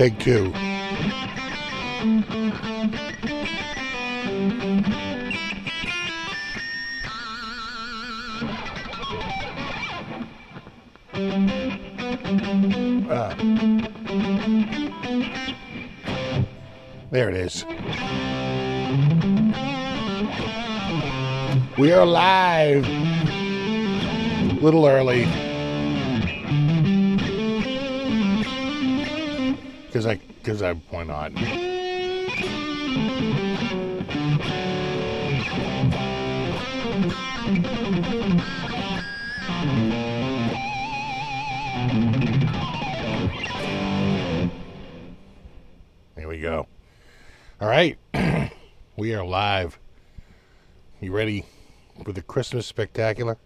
Take two. There it is. We are live. A little early. Because why not? Here we go. All right. We are live. You ready for the Christmas spectacular?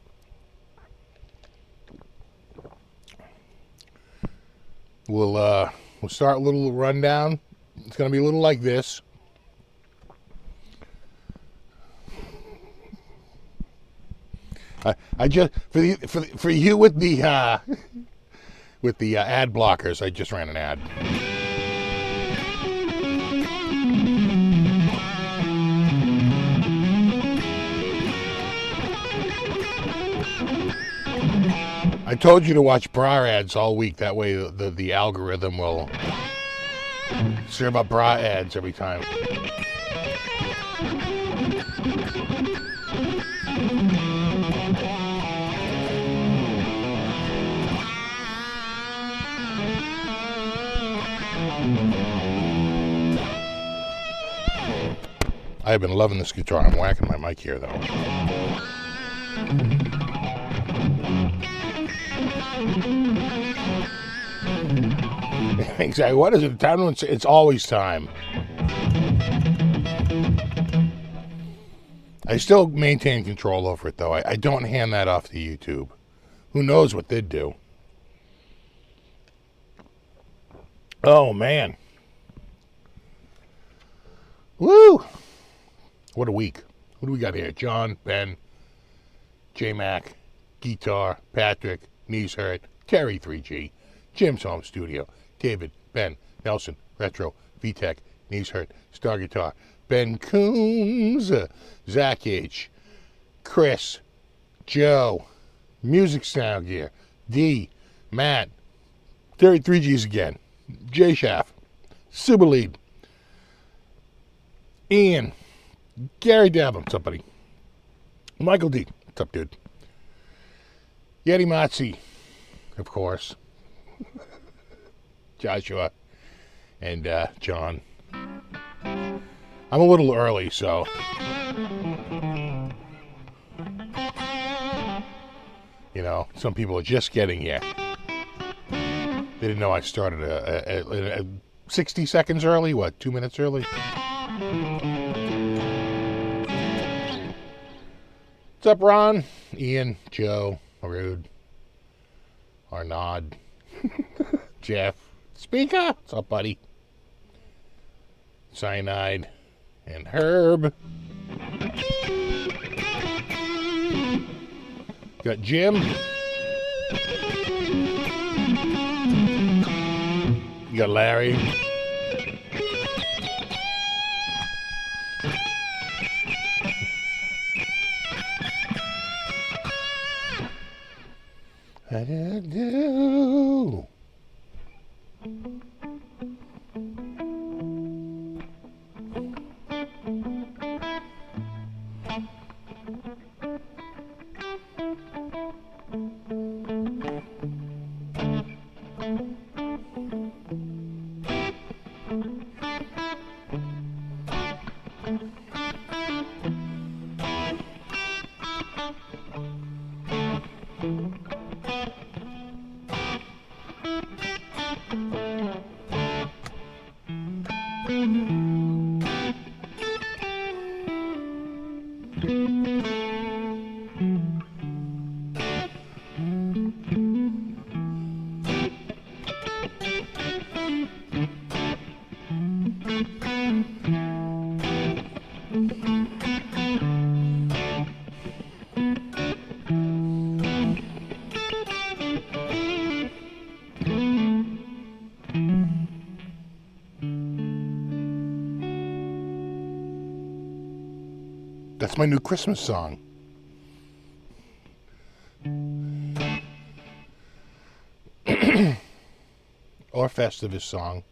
We'll start a little rundown. It's going to be a little like this. I just for you with the ad blockers, I just ran an ad. I told you to watch bra ads all week. That way the algorithm will serve up bra ads every time. I've been loving this guitar. I'm whacking my mic here, though. Exactly. What is it? Time? It's always time. I still maintain control over it, though. I don't hand that off to YouTube. Who knows what they'd do? Oh, man. Woo! What a week. What do we got here? John, Ben, J-Mac, Guitar, Patrick, Knees Hurt, Terry 3G, Jim's Home Studio, David, Ben, Nelson, Retro, VTech, Knees Hurt, Star Guitar, Ben Coombs, Zach H, Chris, Joe, Music Sound Gear, D, Matt, Terry 3Gs again, J Shaft, Super Lead, Ian, Gary Devlin, what's up, buddy? Michael D, what's up, dude? Yeti Matzi, of course. Joshua and John. I'm a little early, so you know, some people are just getting here. They didn't know I started 60 seconds early. What, 2 minutes early? What's up, Ron? Ian, Joe, Arud, Arnaud, Jeff, Speaker. What's up, buddy? Cyanide and Herb. Got Jim. You got Larry. I do. That's my new Christmas song. Or Festivus song.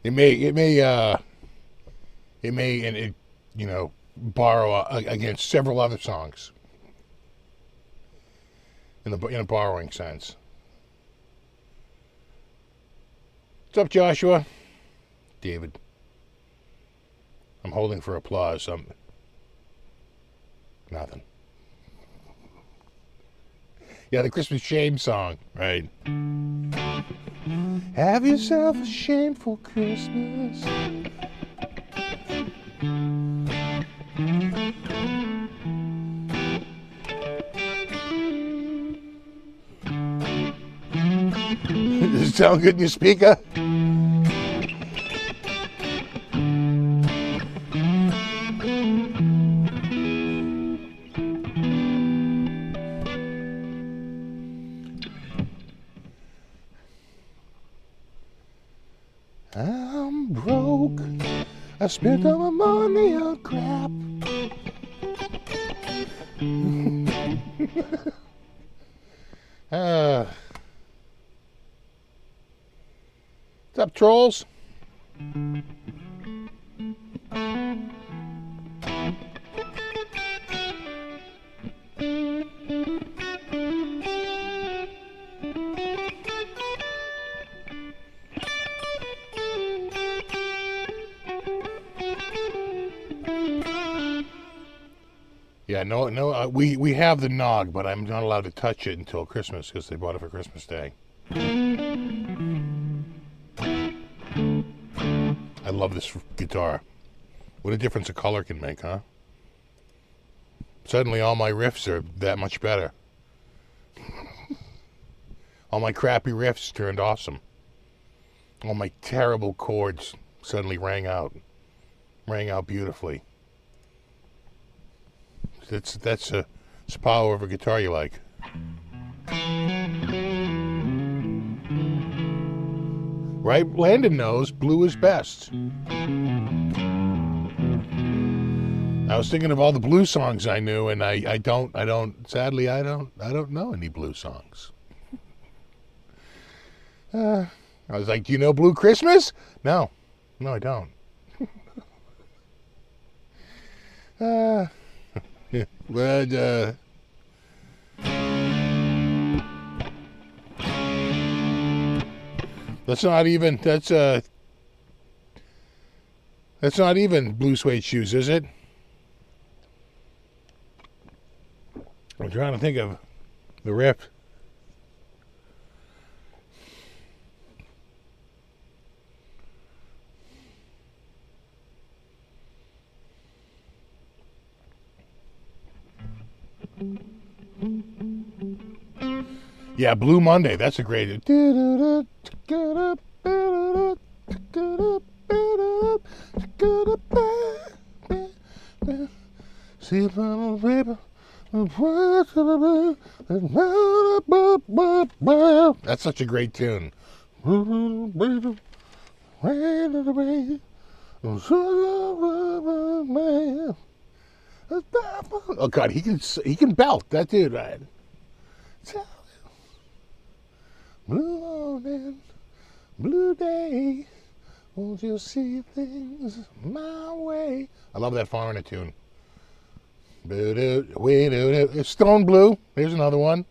It may, and it, you know, borrow against several other songs in a borrowing sense. What's up, Joshua? David. I'm holding for applause. Nothing. Yeah, the Christmas shame song, right? Have yourself a shameful Christmas. Does it sound good in your speaker? I'm broke. I spent all my money on crap. What's up, trolls? Yeah, no. We have the nog, but I'm not allowed to touch it until Christmas because they bought it for Christmas Day. I love this guitar. What a difference a color can make, huh? Suddenly all my riffs are that much better. All my crappy riffs turned awesome. All my terrible chords suddenly rang out beautifully. That's the power of a guitar you like. Right? Landon knows blue is best. I was thinking of all the blue songs I knew, and I don't know any blue songs. I was like, do you know Blue Christmas? No, I don't. But that's not even Blue Suede Shoes, is it? I'm trying to think of the riff. Yeah, Blue Monday. That's a great. See paper. That's such a great tune. Oh God, he can belt, that dude, right? Blue morning, blue day, won't you see things my way? I love that foreigner tune. It's Stone Blue. There's another one.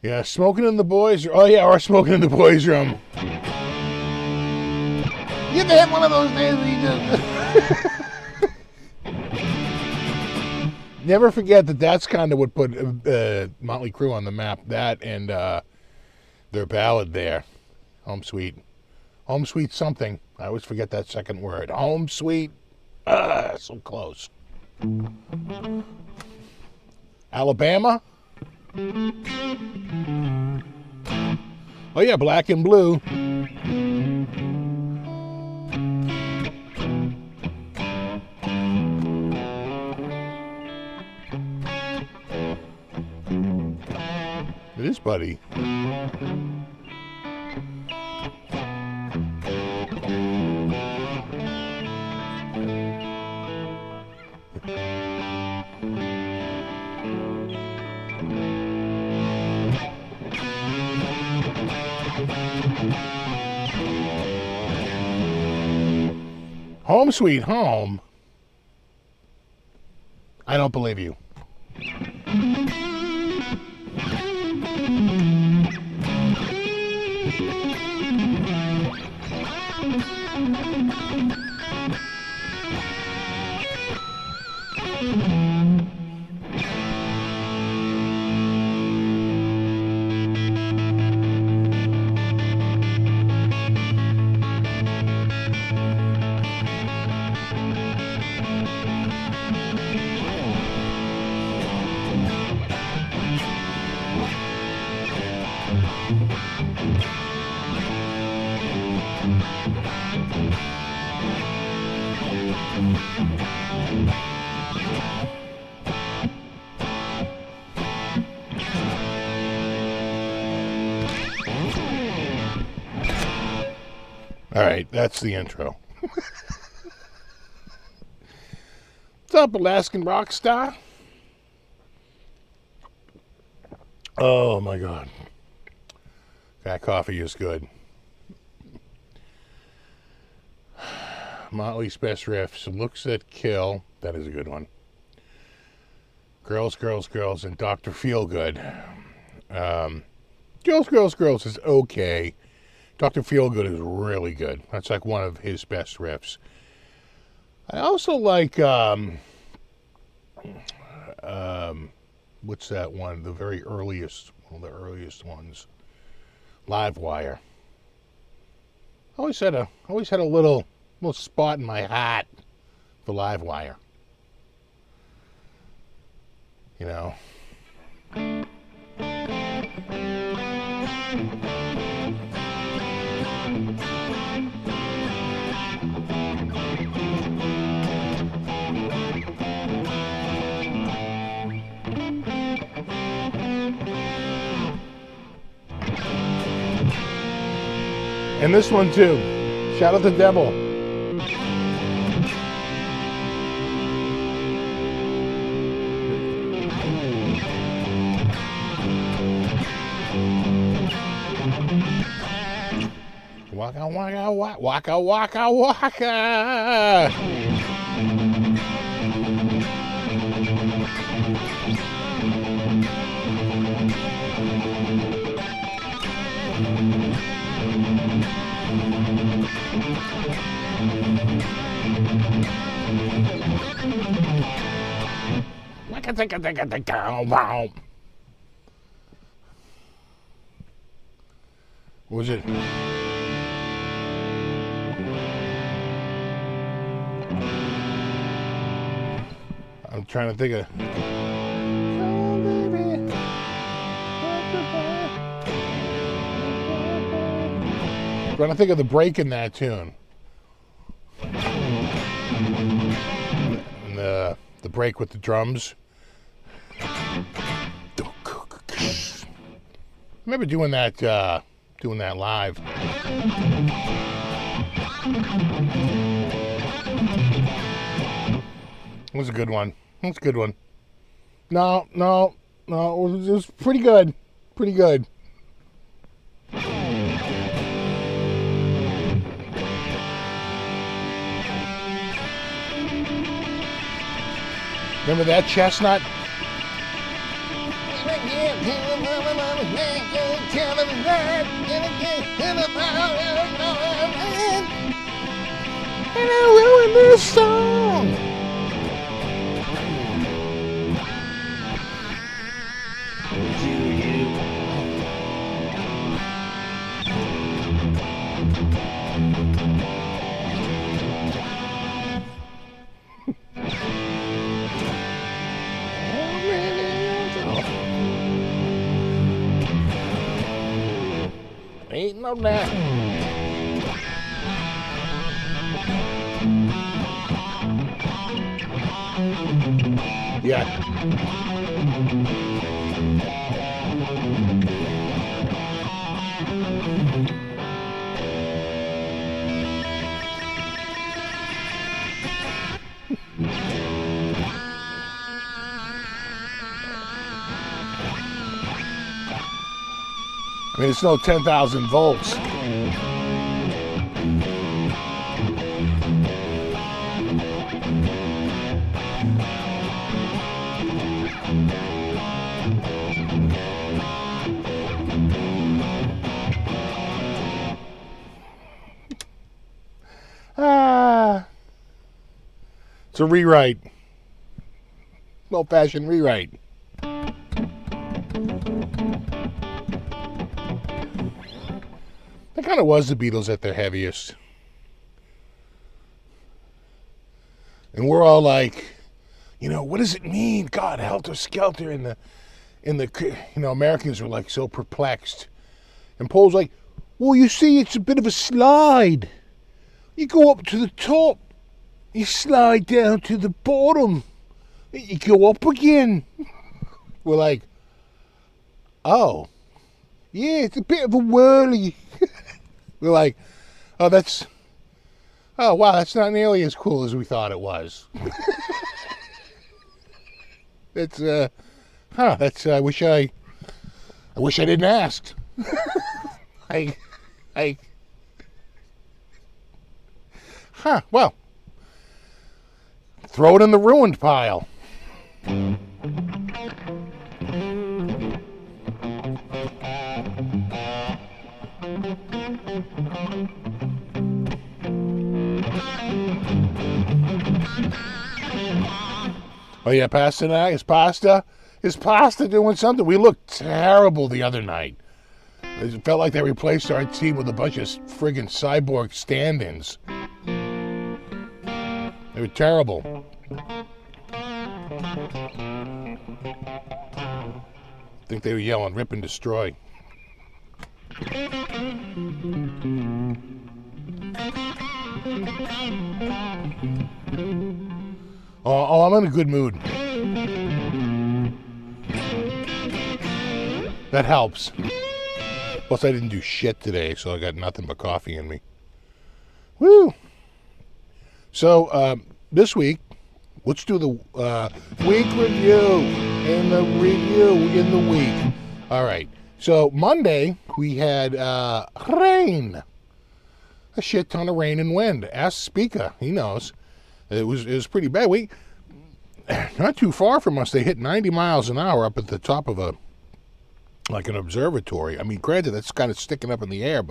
Yeah, Smoking in the Boys. Oh yeah, or Smoking in the Boys Room. You ever have one of those days where you just... Never forget that's kind of what put Motley Crue on the map. That and their ballad there, Home Sweet something. I always forget that second word. Home Sweet. So close. Alabama. Oh yeah, Black and Blue. is, buddy. Home sweet home. I don't believe you. All right, that's the intro. What's up, Alaskan rock star? Oh my God, that coffee is good. Motley's best riffs. Looks that kill. That is a good one. Girls, Girls, Girls, and Dr. Feelgood. Girls, Girls, Girls is okay. Dr. Feelgood is really good. That's like one of his best riffs. I also like, what's that one? The very earliest, one of the earliest ones. Live Wire. I always had a little spot in my heart for Live Wire. You know. And this one too. Shout out the devil. Waka waka waka waka waka. What was it? I'm trying to think of. Trying to think of the break in that tune. And the break with the drums. I remember doing that live. It was a good one. It was a good one. No, it was pretty good. Pretty good. Remember that chestnut? And I ruined this song. Ain't no doubt. Yeah. it's no 10,000 volts. It's a rewrite. Old-fashioned rewrite. That kind of was the Beatles at their heaviest. And we're all like, what does it mean? God, helter skelter in the Americans were like so perplexed. And Paul's like, well, you see, it's a bit of a slide. You go up to the top, you slide down to the bottom, you go up again. We're like, oh, yeah, it's a bit of a whirly. We're like, oh, wow, that's not nearly as cool as we thought it was. I wish I didn't ask. Well, throw it in the ruined pile. Oh yeah, pasta night? Is pasta doing something? We looked terrible the other night. It felt like they replaced our team with a bunch of friggin' cyborg stand-ins. They were terrible. I think they were yelling, rip and destroy. Oh, I'm in a good mood. That helps. Plus, I didn't do shit today, so I got nothing but coffee in me. Woo! So, this week, let's do the week review and the review in the week. All right. So, Monday, we had rain. A shit ton of rain and wind. Ask Speaker. He knows. It was pretty bad. Not too far from us, they hit 90 miles an hour up at the top of an observatory. I mean, granted, that's kind of sticking up in the air,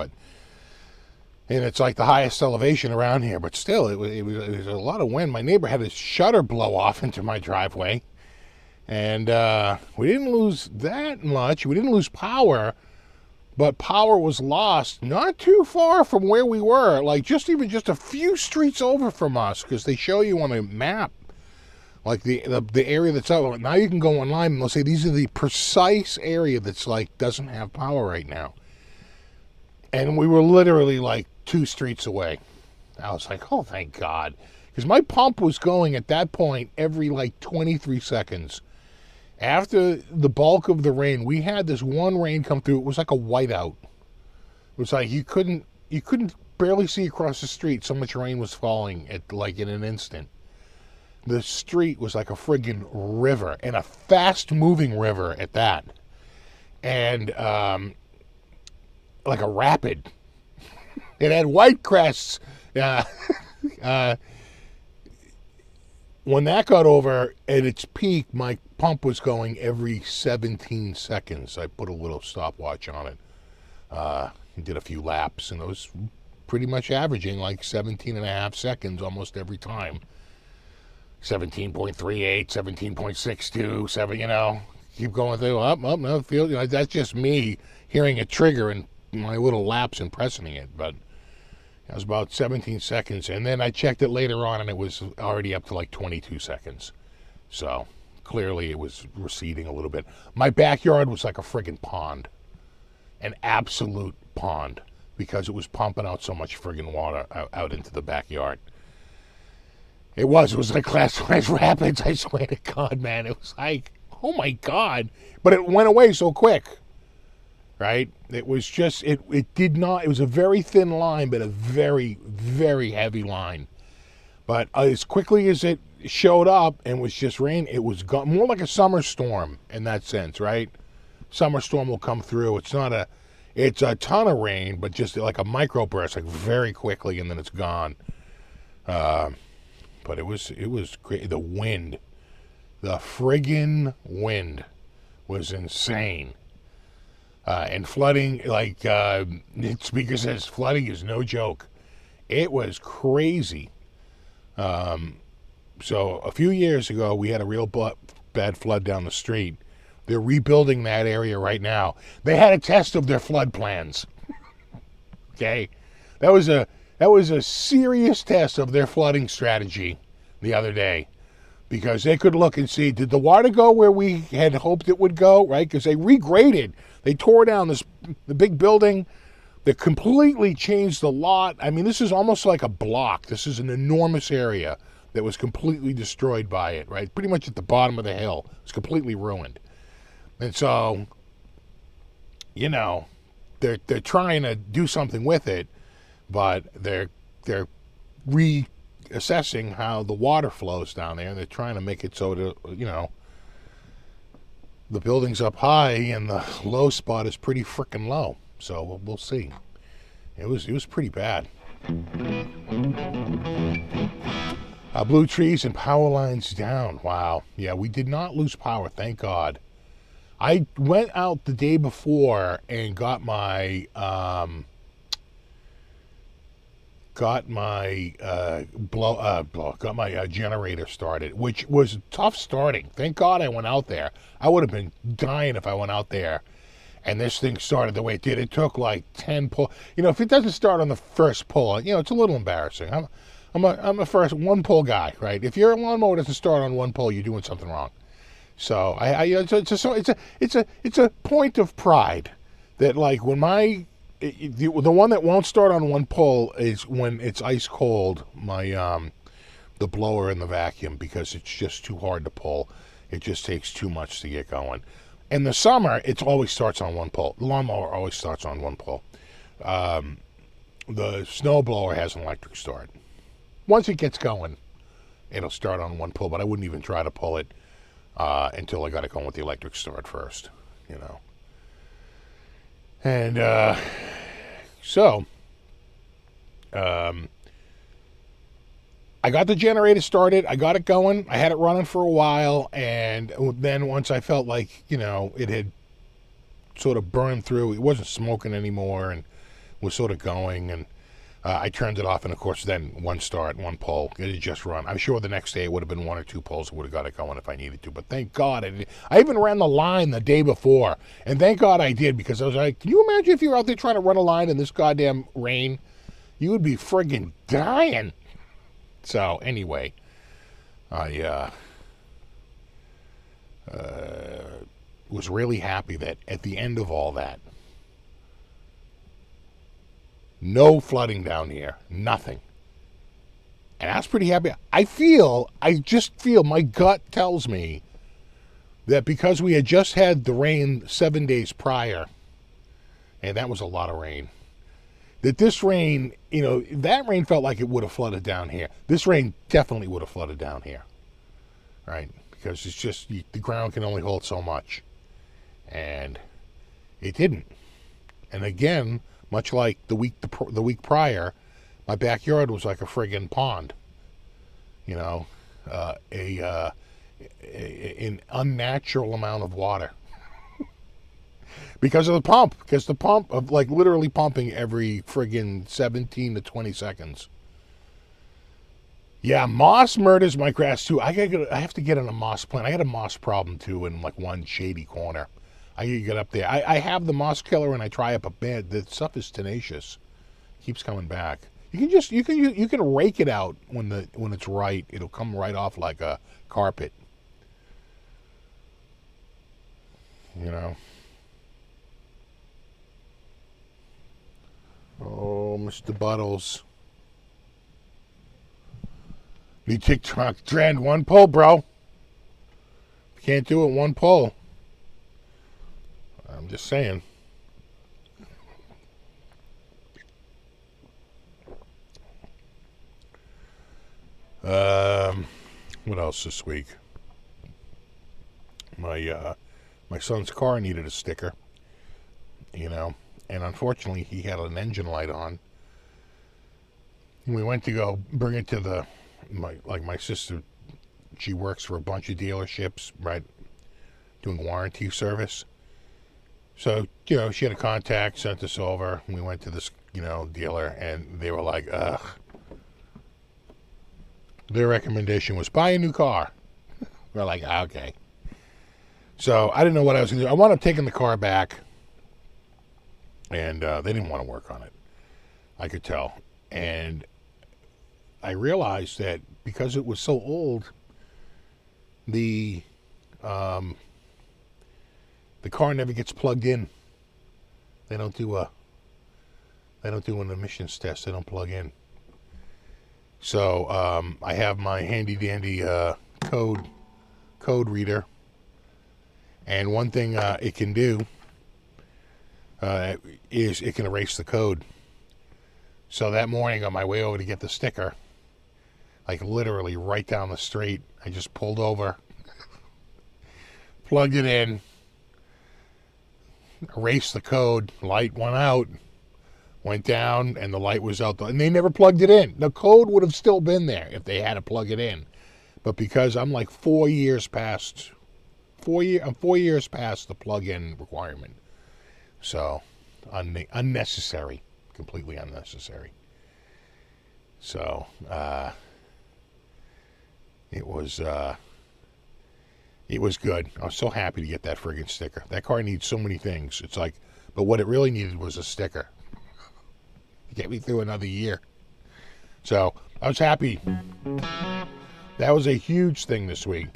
and it's like the highest elevation around here, but still, it was a lot of wind. My neighbor had his shutter blow off into my driveway, and we didn't lose that much. We didn't lose power, but power was lost not too far from where we were, like just a few streets over from us, because they show you on a map, like the area that's out. Now you can go online and they'll say these are the precise area that's like doesn't have power right now. And we were literally like 2 streets away. I was like, oh, thank God. Because my pump was going at that point every like 23 seconds. After the bulk of the rain, we had this one rain come through. It was like a whiteout. It was like you couldn't barely see across the street. So much rain was falling in an instant. The street was like a friggin' river, and a fast-moving river at that. And like a rapid. It had white crests. When that got over at its peak, my pump was going every 17 seconds. I put a little stopwatch on it. And did a few laps, and it was pretty much averaging like 17 and a half seconds almost every time. 17.38, 17.62, 7, keep going through, no, feel, that's just me hearing a trigger and my little laps and pressing it, but it was about 17 seconds, and then I checked it later on, and it was already up to like 22 seconds, so clearly it was receding a little bit. My backyard was like a friggin' pond, an absolute pond, because it was pumping out so much friggin' water out into the backyard. It was like class 5 rapids, I swear to God, man. It was like, oh my God. But it went away so quick, right? It was just, it was a very thin line, but a very, very heavy line. But as quickly as it showed up and was just rain, it was gone. More like a summer storm in that sense, right? Summer storm will come through. It's not It's a ton of rain, but just like a microburst, like very quickly, and then it's gone. But it was great. The wind, the friggin' wind, was insane. And flooding, like speaker says, flooding is no joke. It was crazy. So a few years ago, we had a real bad flood down the street. They're rebuilding that area right now. They had a test of their flood plans. Okay, that was a serious test of their flooding strategy the other day, because they could look and see, did the water go where we had hoped it would go, right? Because they regraded. They tore down the big building. They completely changed the lot. I mean, this is almost like a block. This is an enormous area that was completely destroyed by it, right? Pretty much at the bottom of the hill. It's completely ruined. And so, you know, they're trying to do something with it, but they're reassessing how the water flows down there, and they're trying to make it so that, you know, the building's up high and the low spot is pretty freaking low. So we'll see. It was pretty bad. Blue trees and power lines down. Wow. Yeah, we did not lose power, thank God. I went out the day before and got my generator started, which was tough starting. Thank God I went out there. I would have been dying if I went out there and this thing started the way it did. It took like 10 pull. You know, if it doesn't start on the first pull, you know, it's a little embarrassing. I'm a first one pull guy, right? If your lawnmower doesn't start on one pull, you're doing something wrong. So it's a point of pride that, like, when the one that won't start on one pull is when it's ice cold, the blower and the vacuum, because it's just too hard to pull. It just takes too much to get going. In the summer, it always starts on one pull. The lawnmower always starts on one pull. The snow blower has an electric start. Once it gets going, it'll start on one pull, but I wouldn't even try to pull it until I got it going with the electric start first, you know. And I got the generator started. I got it going. I had it running for a while, and then once I felt like, you know, it had sort of burned through, it wasn't smoking anymore and was sort of going, and I turned it off, and of course then one start, one pull, it had just run. I'm sure the next day it would have been one or two pulls. I would have got it going if I needed to, but thank God I even ran the line the day before, and thank God I did, because I was like, can you imagine if you were out there trying to run a line in this goddamn rain? You would be friggin' dying. So anyway, I was really happy that at the end of all that, no flooding down here, nothing. And I was pretty happy. I just feel, my gut tells me that because we had just had the rain 7 days prior, and that was a lot of rain, that this rain, you know, that rain felt like it would have flooded down here. This rain definitely would have flooded down here, right? Because it's just, the ground can only hold so much. And it didn't. And again, much like the week prior, my backyard was like a friggin' pond. You know, an unnatural amount of water. Because of the pump. Because the pump of, like, literally pumping every friggin' 17 to 20 seconds. Yeah, moss murders my grass too. I have to get on a moss plant. I got a moss problem too in like one shady corner. I gotta get up there. I have the moss killer and I try it, but man, the stuff is tenacious. Keeps coming back. You can rake it out when it's right. It'll come right off like a carpet. You know. Oh, Mr. Buttles. New TikTok trend, one pull, bro. Can't do it one pull. I'm just saying. What else this week? My son's car needed a sticker. You know, and unfortunately he had an engine light on. And we went to go bring it to my sister. She works for a bunch of dealerships, right, doing warranty service. So, she had a contact, sent us over. We went to this, dealer, and they were like, ugh. Their recommendation was buy a new car. We're like, okay. So I didn't know what I was going to do. I wound up taking the car back, and they didn't want to work on it. I could tell. And I realized that because it was so old, the car never gets plugged in. They don't do an emissions test. They don't plug in. So I have my handy dandy code reader, and one thing it can do is it can erase the code. So that morning on my way over to get the sticker, like literally right down the street, I just pulled over, plugged it in, erased the code, light went out, went down, and the light was out. And they never plugged it in. The code would have still been there if they had to plug it in. But because I'm like 4 years past the plug-in requirement. So, unnecessary. Completely unnecessary. So, it was good. I was so happy to get that friggin' sticker. That car needs so many things. It's like, but what it really needed was a sticker. To get me through another year. So, I was happy. That was a huge thing this week.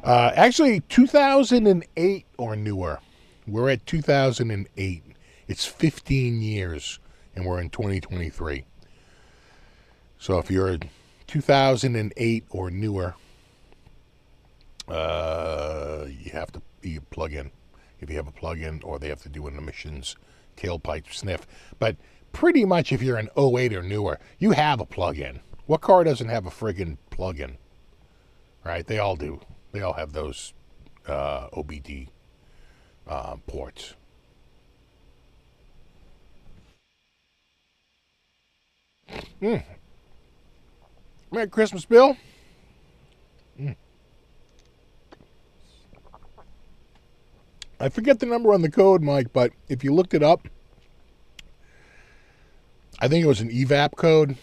Actually, 2008 or newer. We're at 2008. It's 15 years, and we're in 2023. So if you're 2008 or newer, you have to plug in. If you have a plug-in, or they have to do an emissions tailpipe sniff. But pretty much if you're an 08 or newer, you have a plug-in. What car doesn't have a friggin' plug-in? Right? They all do. They all have those OBD ports. Merry Christmas, Bill. I forget the number on the code, Mike, but if you looked it up, I think it was an evap code.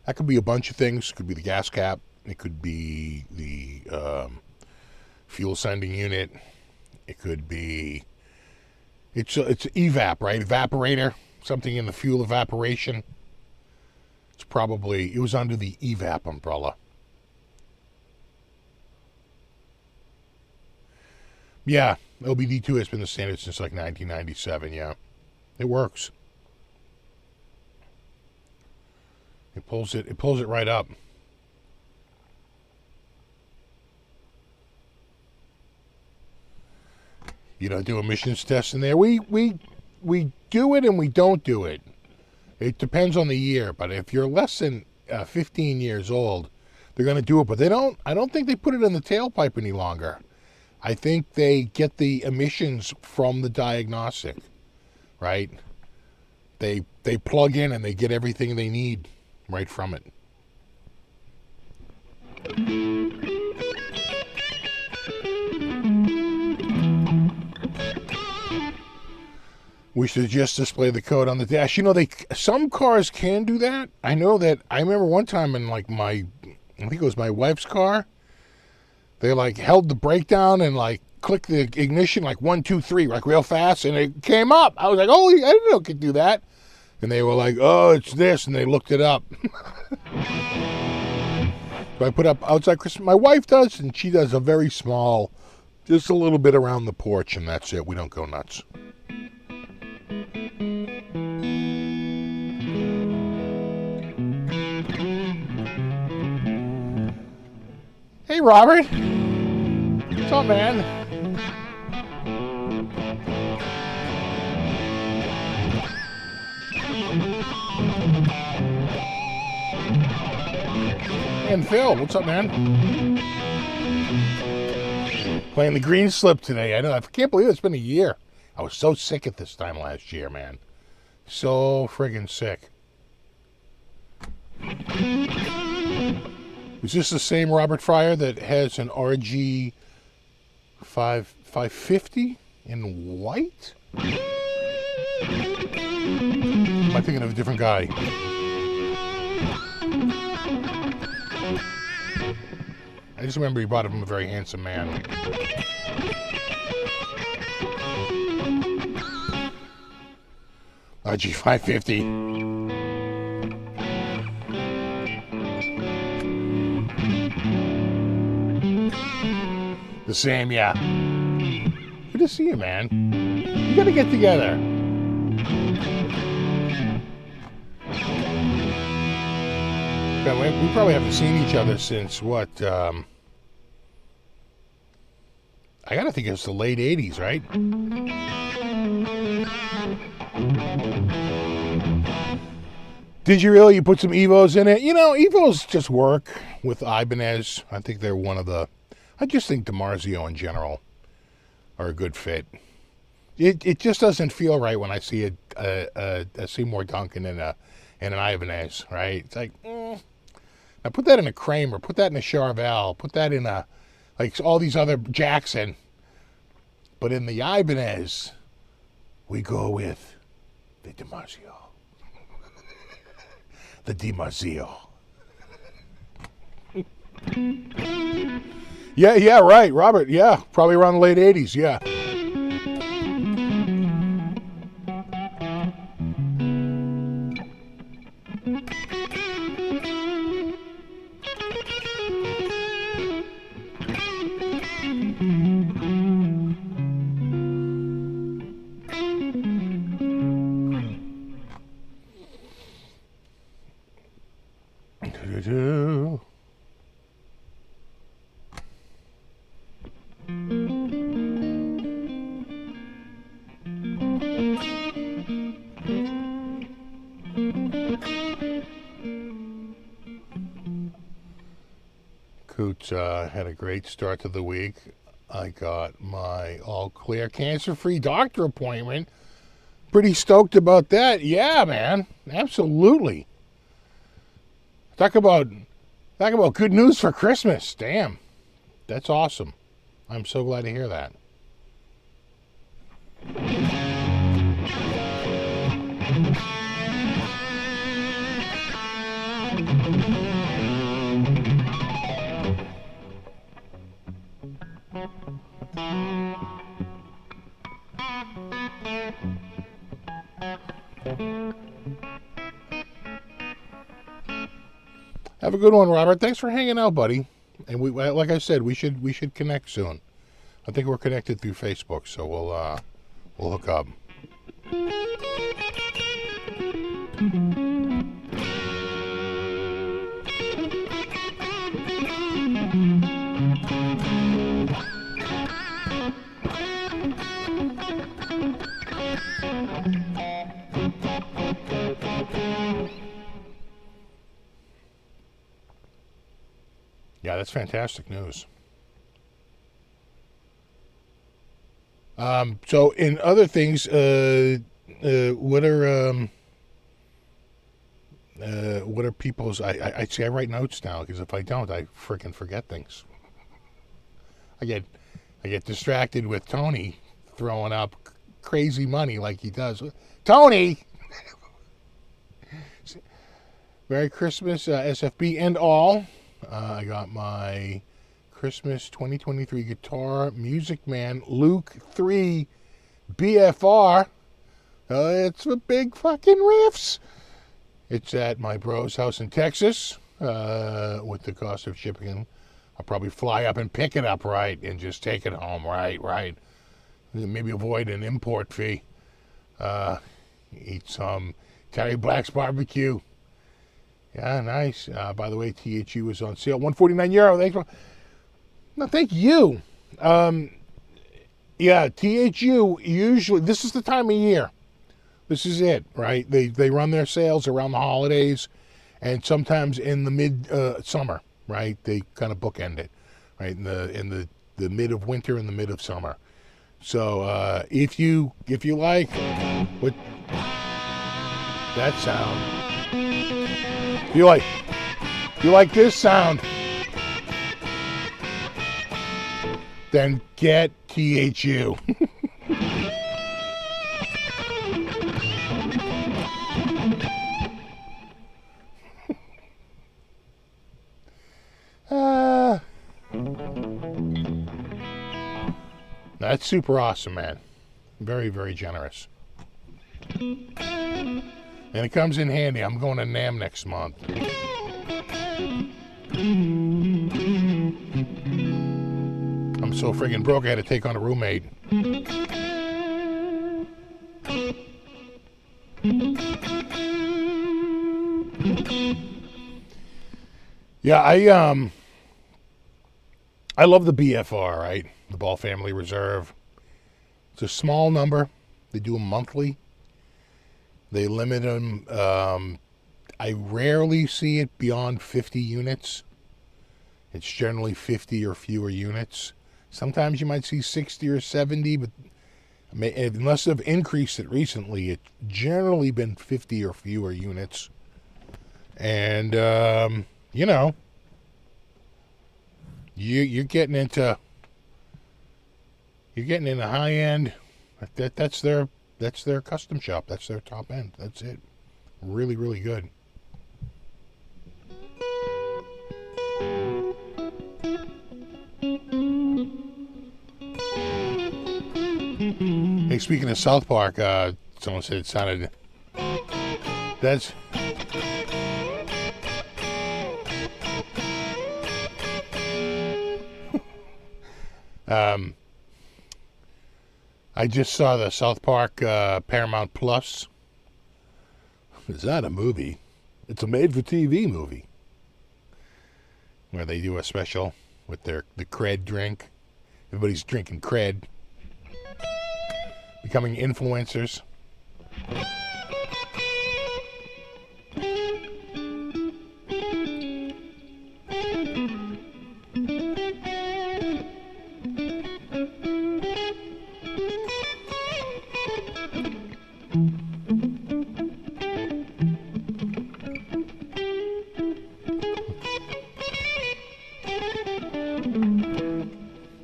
That could be a bunch of things. It could be the gas cap. It could be the fuel sending unit. It could be... It's evap, right? Evaporator. Something in the fuel evaporation. It was under the evap umbrella. Yeah, OBD2 has been the standard since like 1997, yeah. It works. It pulls it right up. You don't do emissions tests in there. We do it and we don't do it. It depends on the year, but if you're less than 15 years old, they're going to do it, but I don't think they put it in the tailpipe any longer. I think they get the emissions from the diagnostic, right? They plug in and they get everything they need right from it. We should just display the code on the dash. Some cars can do that. I know that. I remember one time in like I think it was my wife's car. They like held the brake down and like clicked the ignition like 1, 2, 3 like real fast, and it came up. I was like, oh, I didn't know it could do that. And they were like, oh, it's this, and they looked it up. So I put up outside Christmas. My wife does, and she does a very small, just a little bit around the porch, and that's it. We don't go nuts. Hey, Robert. What's up, man? And Phil, what's up, man? Playing the green slip today. I know. I can't believe it's been a year. I was so sick at this time last year, man. So friggin' sick. Is this the same Robert Fryer that has an RG 550 in white? Am I thinking of a different guy? I just remember he brought him a very handsome man. RG 550. The same, yeah. Good to see you, man. You gotta get together. We probably haven't seen each other since what? I gotta think it's the late 80s, right? Did you really? You put some Evos in it? You know, Evos just work with Ibanez. I think they're one of the... I just think DiMarzio in general are a good fit. It just doesn't feel right when I see a Seymour Duncan and an Ibanez, right? It's like, Now put that in a Kramer, put that in a Charvel, put that in a, like all these other Jackson. But in the Ibanez, we go with the DiMarzio. The DiMarzio. Yeah, right, Robert. Yeah, probably around the late 80s, yeah. Coots had a great start to the week. I got my all-clear cancer-free doctor appointment. Pretty stoked about that. Yeah, man. Absolutely. Talk about good news for Christmas. Damn. That's awesome. I'm so glad to hear that. Have a good one, Robert. Thanks for hanging out, buddy. And we, like I said, we should connect soon. I think we're connected through Facebook, so we'll hook up. Yeah, that's fantastic news. So in other things, what are people's? I see. I write notes now because if I don't, I freaking forget things. I get distracted with Tony throwing up crazy money like he does. Tony. Merry Christmas, SFB and all. I got my Christmas 2023 guitar Music Man Luke 3 BFR. It's a big fucking riffs. It's at my bro's house in Texas. With the cost of shipping, I'll probably fly up and pick it up, right, and just take it home, right. Maybe avoid an import fee. Eat some Terry Black's barbecue. Yeah, nice. By the way, THU is on sale. €149. Thanks for... No, thank you. Yeah, THU, usually, this is the time of year. This is it, right? They run their sales around the holidays and sometimes in the mid-summer, right? They kind of bookend it, right? In the mid of winter and the mid of summer. So if you like what that sound, if you like this sound, then get THU. That's super awesome, man. Very, very generous. And it comes in handy. I'm going to NAMM next month. I'm so friggin' broke I had to take on a roommate. Yeah, I love the BFR, right? The Ball Family Reserve. It's a small number. They do them monthly. They limit them. I rarely see it beyond 50 units. It's generally 50 or fewer units. Sometimes you might see 60 or 70, but unless they've increased it recently, it's generally been 50 or fewer units. And, you know, you're getting into high end. That's their custom shop. That's their top end. That's it. Really, really good. Hey, speaking of South Park, someone said it sounded. That's. I just saw the South Park Paramount Plus. Is that a movie? It's a made-for-TV movie where they do a special with the cred drink. Everybody's drinking cred, becoming influencers.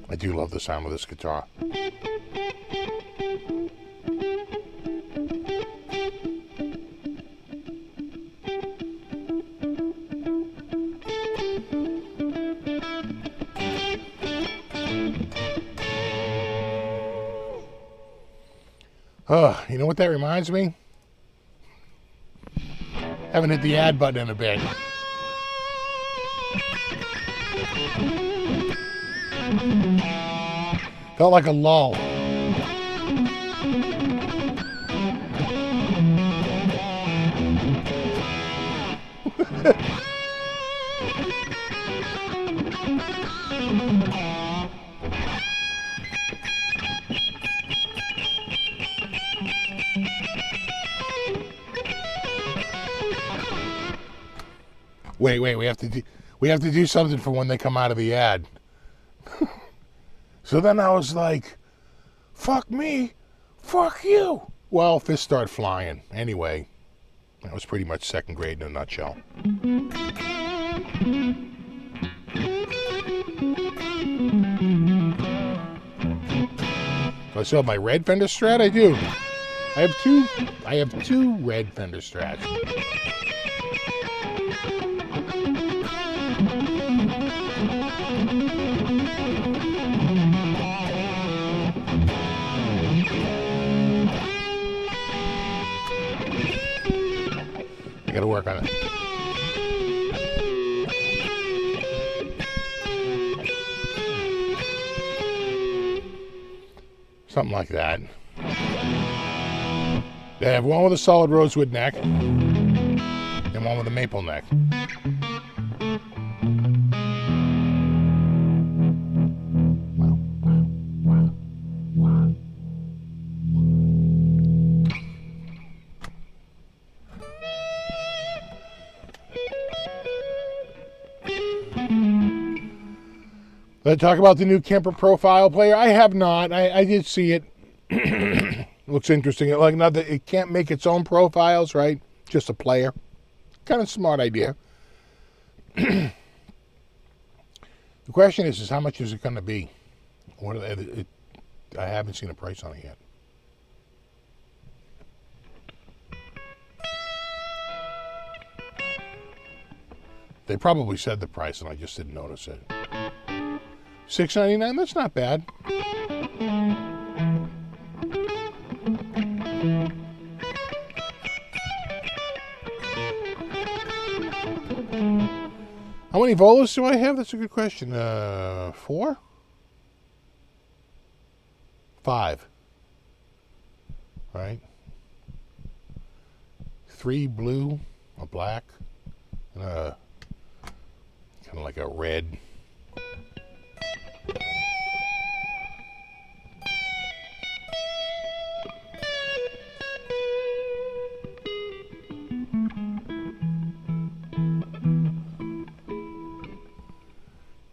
I do love the sound of this guitar. Oh, you know what that reminds me? Haven't hit the add button in a bit. Felt like a lull. Wait, we have to do something for when they come out of the ad. So then I was like, fuck me, fuck you. Well, fists start flying. Anyway, that was pretty much second grade in a nutshell. So I still have my red Fender Strat? I do. I have two red Fender Strats. I gotta work on it. Something like that. They have one with a solid rosewood neck and one with a maple neck. Let's talk about the new Kemper Profile player. I have not. I did see it. Looks interesting. Like, not that it can't make its own profiles, right? Just a player. Kind of smart idea. The question is how much is it going to be? I haven't seen a price on it yet. They probably said the price and I just didn't notice it. $6.99, that's not bad. How many Volas do I have? That's a good question. 4? 5. Right? 3 blue, a black, and a kind of like a red.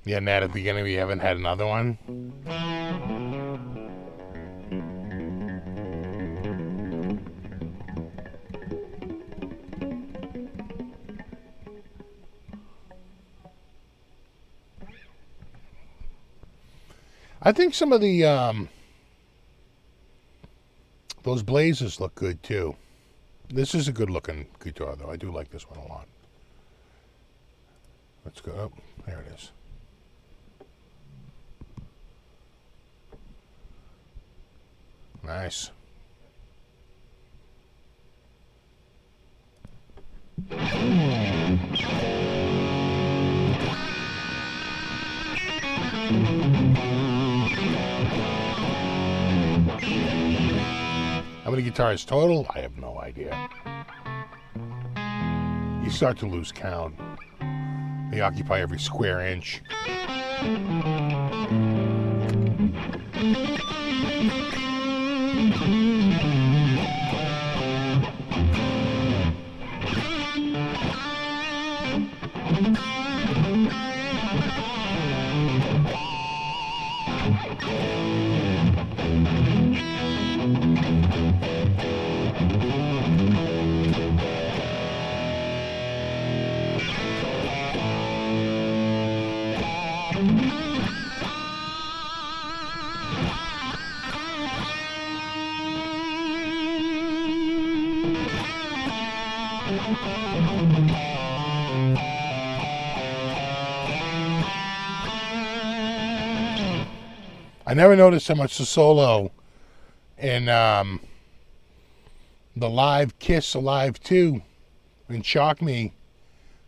Yeah, Nat, at the beginning we haven't had another one. I think some of the those blazes look good too. This is a good looking guitar though. I do like this one a lot. Let's go. Oh, there it is. Nice. How many guitars total? I have no idea. You start to lose count. They occupy every square inch. I never noticed how much the solo in the live Kiss Alive 2 and Shock Me.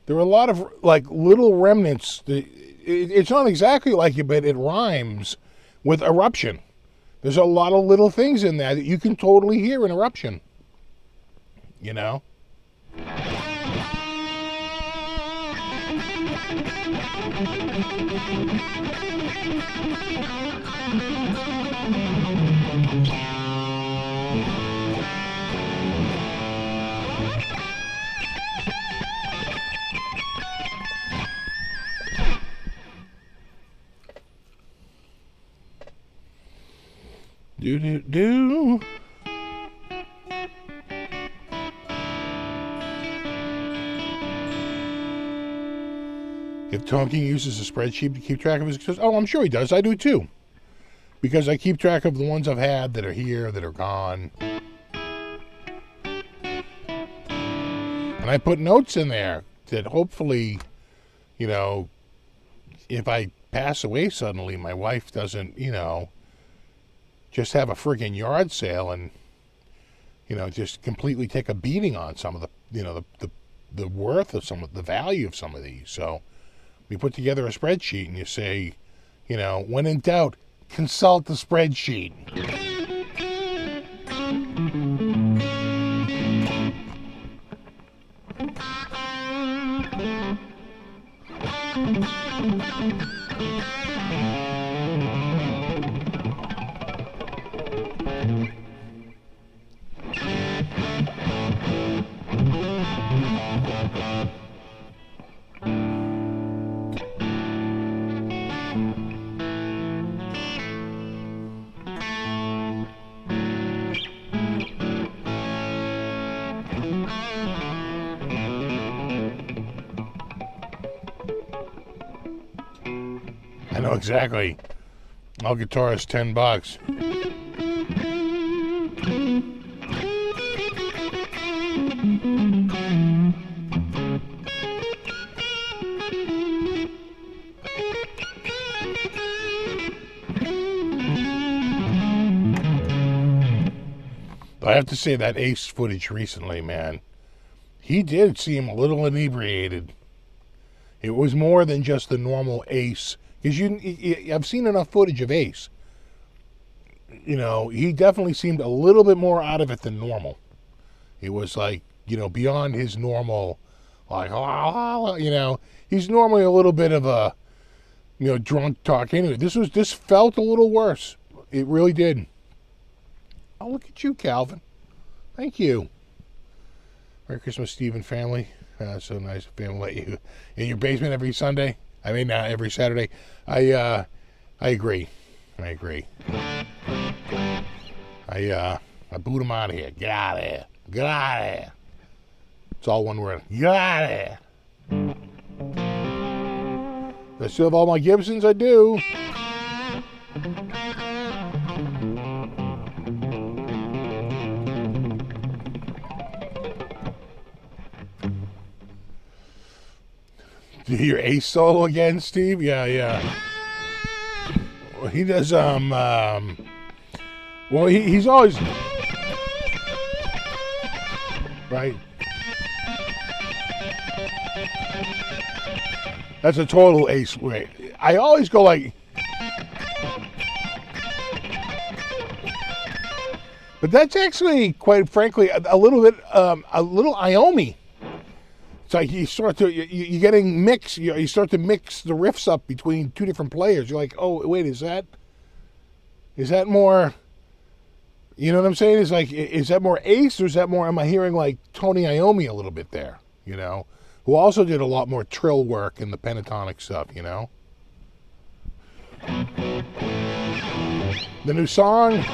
There were a lot of like little remnants. It's not exactly like it, but it rhymes with Eruption. There's a lot of little things in there that you can totally hear in Eruption. You know? Do do do. If Tonking uses a spreadsheet to keep track of his success, oh, I'm sure he does. I do too, because I keep track of the ones I've had that are here, that are gone, and I put notes in there that hopefully, you know, if I pass away suddenly, my wife doesn't, you know, just have a friggin' yard sale and, you know, just completely take a beating on some of the, you know, the worth of some of the value of some of these. So we put together a spreadsheet and you say, you know, when in doubt, consult the spreadsheet. know exactly. All guitar is $10. I have to say that Ace footage recently, man, he did seem a little inebriated. It was more than just the normal Ace, because I've seen enough footage of Ace. You know, he definitely seemed a little bit more out of it than normal. It was like, you know, beyond his normal, like, you know, he's normally a little bit of a, you know, drunk talk. Anyway, this felt a little worse. It really did. Oh, look at you, Calvin. Thank you. Merry Christmas, Steve and family. So nice of family let you in your basement every Sunday. I mean, every Saturday. I agree. I boot him out of here. Get out of here. Get out of here. It's all one word. Get out of here. Do I still have all my Gibsons? I do. Do you hear Ace solo again, Steve? Yeah. Well, he does, well, he's always, right? That's a total Ace way. I always go like, but that's actually, quite frankly, a little bit, a little Iommi. It's like you start to, you're getting mixed, you start to mix the riffs up between two different players. You're like, oh, wait, is that more, you know what I'm saying? It's like, is that more Ace, or is that more, am I hearing like Tony Iommi a little bit there, you know? Who also did a lot more trill work in the pentatonic stuff, you know? The new song.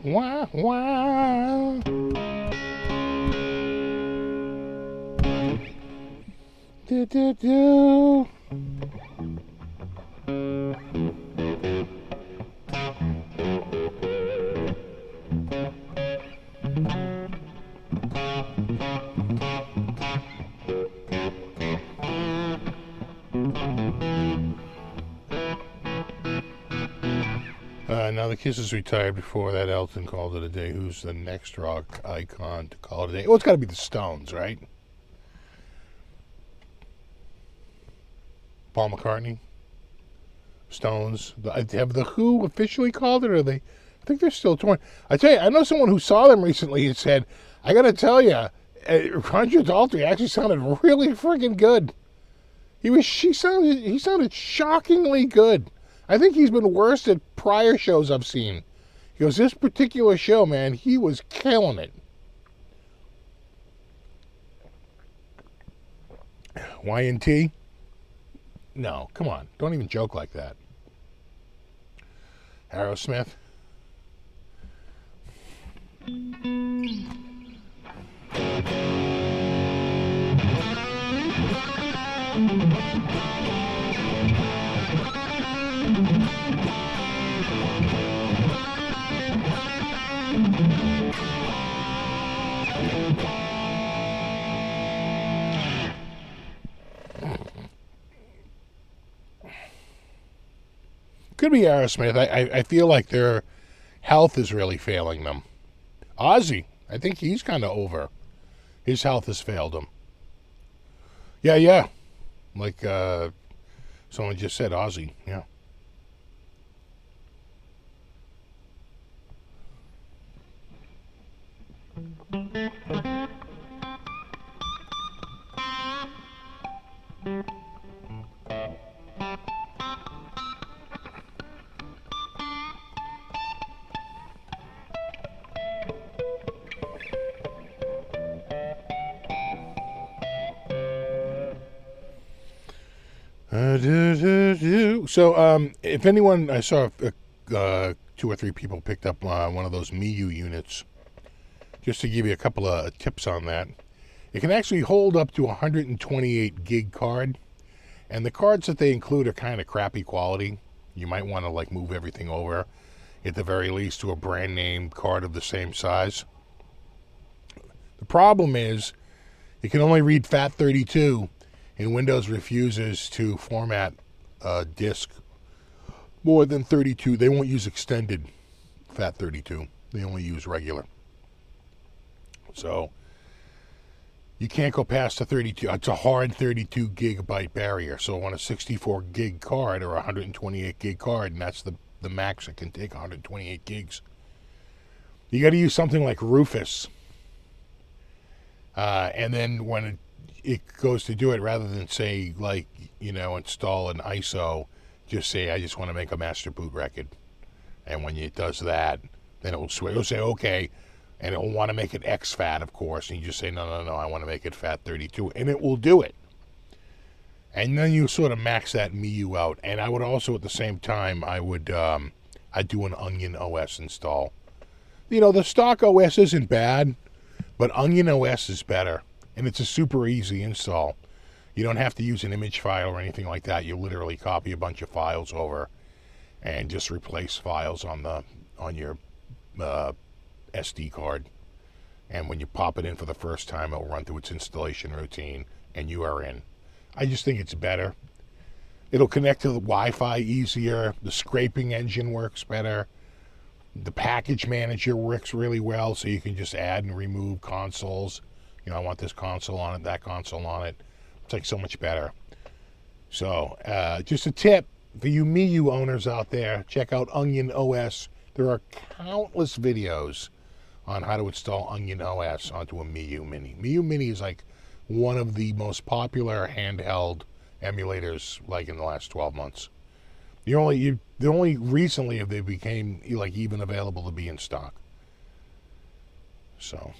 Wah, wah. Do, do, do. Now the Kiss is retired. Before that, Elton called it a day. Who's the next rock icon to call it a day? Well, it's got to be the Stones, right? Paul McCartney, Stones. Have the Who officially called it, or they? I think they're still torn. I tell you, I know someone who saw them recently and said, "I got to tell you, Roger Daltrey actually sounded really freaking good. He sounded shockingly good. I think he's been worse at prior shows I've seen." He goes, "This particular show, man, he was killing it." Y&T? No, come on. Don't even joke like that. Aerosmith? Could be Aerosmith. I feel like their health is really failing them. Ozzy, I think he's kind of over. His health has failed him. Yeah. Like someone just said, Ozzy. Yeah. So, if anyone, I saw 2 or 3 people picked up one of those Miu units. Just to give you a couple of tips on that, it can actually hold up to 128 gig card, and the cards that they include are kind of crappy quality. You might want to like move everything over, at the very least, to a brand name card of the same size. The problem is, it can only read FAT32. And Windows refuses to format a disk more than 32. They won't use extended FAT32. They only use regular. So you can't go past the 32. It's a hard 32 gigabyte barrier. So on a 64 gig card or a 128 gig card, and that's the max it can take, 128 gigs, you got to use something like Rufus. And then when it goes to do it, rather than say, like, install an ISO, just say, I just want to make a master boot record. And when it does that, then it'll say, okay, and it'll want to make it exFAT, of course, and you just say, no, I want to make it FAT32, and it will do it. And then you sort of max that Miu out. And I would also, at the same time, I'd do an Onion OS install. The stock OS isn't bad, but Onion OS is better. And it's a super easy install. You don't have to use an image file or anything like that. You literally copy a bunch of files over and just replace files on your SD card. And when you pop it in for the first time, it'll run through its installation routine, and you are in. I just think it's better. It'll connect to the Wi-Fi easier. The scraping engine works better. The package manager works really well, so you can just add and remove consoles. I want this console on it, that console on it. It's like so much better. So, just a tip for you Miu owners out there, check out Onion OS. There are countless videos on how to install Onion OS onto a Miu Mini. Miu Mini is like one of the most popular handheld emulators, like in the last 12 months. They're only recently have they became like even available to be in stock. So.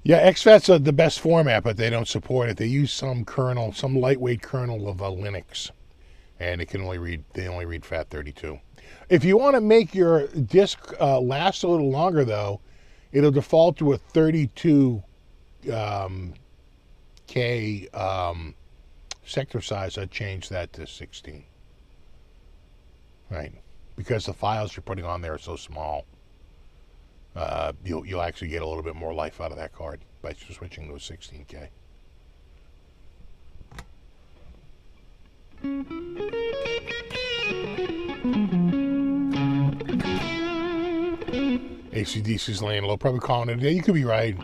Yeah, exFAT's the best format, but they don't support it. They use some lightweight kernel of Linux, and it can only read FAT32. If you want to make your disk last a little longer, though, it'll default to a 32K sector size. I'd change that to 16. Right, because the files you're putting on there are so small. You'll actually get a little bit more life out of that card by switching to a 16K. AC/DC's laying low, probably calling it a day. You could be right.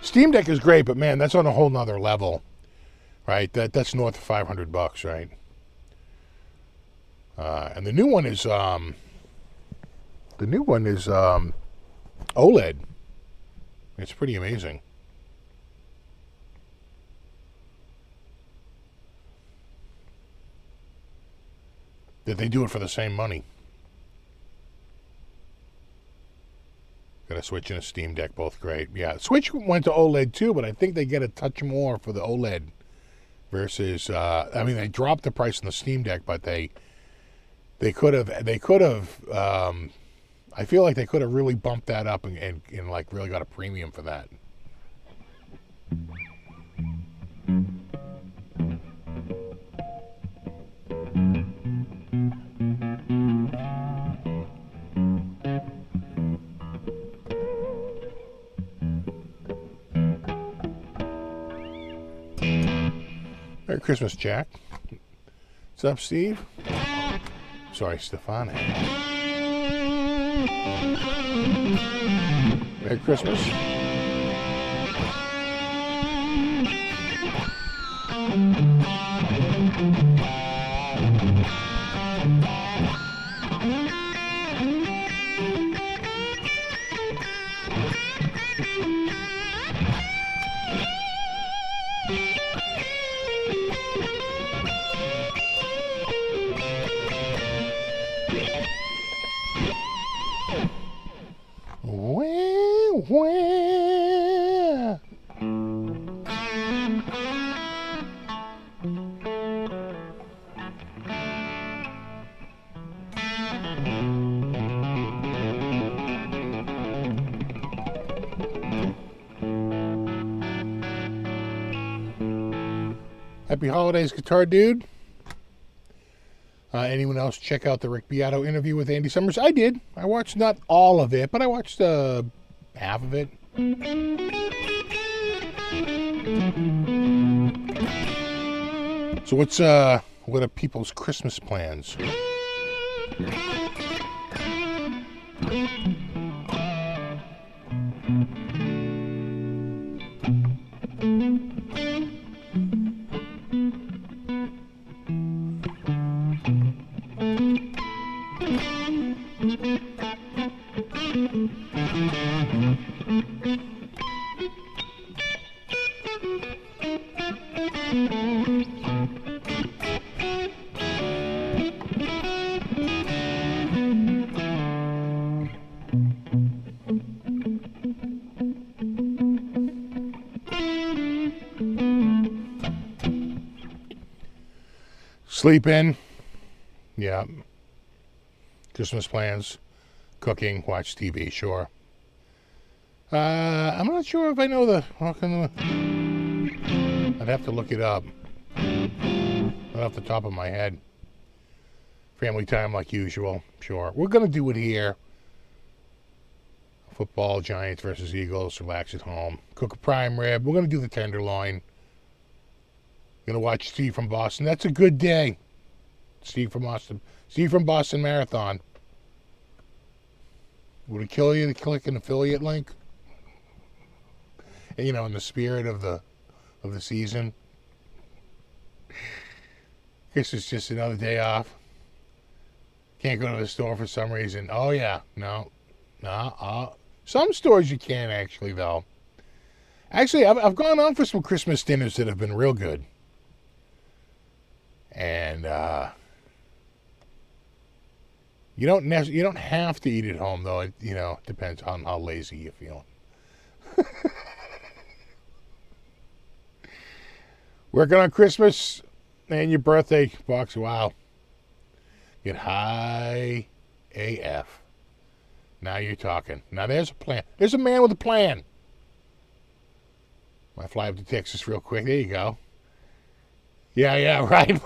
Steam Deck is great, but man, that's on a whole nother level, right? That's north of $500, right? And the new one is OLED. It's pretty amazing. That they do it for the same money. Got a Switch and a Steam Deck, both great. Yeah, Switch went to OLED too, but I think they get a touch more for the OLED versus. They dropped the price on the Steam Deck, but they could have. I feel like they could have really bumped that up and like really got a premium for that. Merry Christmas, Jack. What's up, Steve? Sorry, Stefan. Merry Christmas. Happy holidays, Guitar Dude. Anyone else check out the Rick Beato interview with Andy Summers? I did. I watched not all of it, but I watched half of it. So what are people's Christmas plans? Sleep in. Yeah. Christmas plans. Cooking. Watch TV. Sure. I'm not sure if I know the... I'd have to look it up. Not off the top of my head. Family time like usual. Sure. We're going to do it here. Football, Giants versus Eagles. Relax at home. Cook a prime rib. We're going to do the tenderloin. Gonna watch Steve from Boston. That's a good day. Steve from Boston. Steve from Boston Marathon. Would it kill you to click an affiliate link? And, in the spirit of the season. Guess it's just another day off. Can't go to the store for some reason. Oh yeah, no. Some stores you can actually though. Actually, I've gone on for some Christmas dinners that have been real good. And you don't have to eat at home though. It depends on how lazy you feel. Working on Christmas and your birthday box. Wow. Get high AF. Now you're talking. Now there's a plan. There's a man with a plan. Might fly up to Texas real quick. There you go. Yeah, right.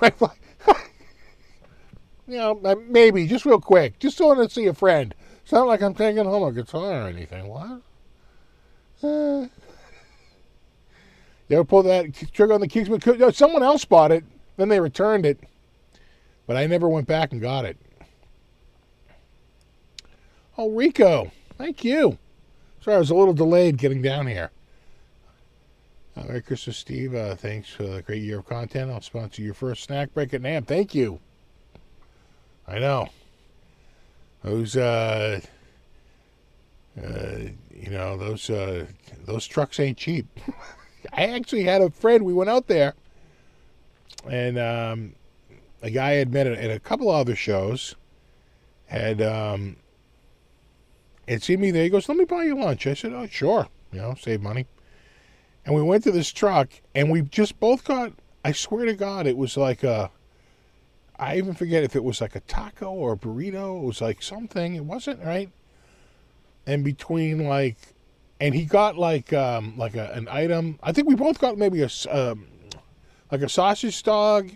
Maybe, just real quick. Just want to see a friend. It's not like I'm taking home a guitar or anything. What? You ever pull that trigger on the Kingsman? Someone else bought it. Then they returned it. But I never went back and got it. Oh, Rico. Thank you. Sorry, I was a little delayed getting down here. Merry Christmas, Steve. Thanks for the great year of content. I'll sponsor your first snack break at NAMM. Thank you. I know. Those, those trucks ain't cheap. I actually had a friend. We went out there, and a guy I had met at a couple other shows had seen me there. He goes, "Let me buy you lunch." I said, "Oh, sure. Save money." And we went to this truck, and we just both got, I swear to God, it was like I even forget if it was like a taco or a burrito. It was like something. It wasn't, right? And between and he got an item. I think we both got maybe a sausage dog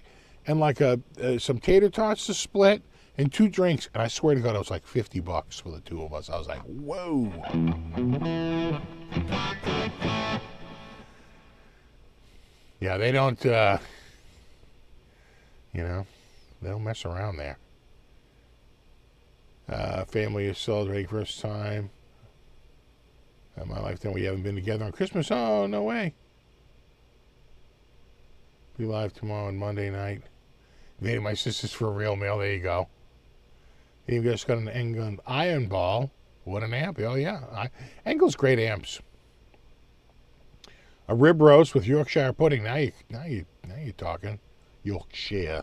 and some tater tots to split and 2 drinks. And I swear to God, it was like $50 for the two of us. I was like, whoa. Yeah, they don't, they don't mess around there. Family is celebrating first time in my lifetime. We haven't been together on Christmas. Oh, no way. Be live tomorrow and Monday night. Made my sisters for a real meal. There you go. You just got an Engel iron ball. What an amp. Oh, yeah. Engel's great amps. A rib roast with Yorkshire pudding. Now you're talking. Yorkshire.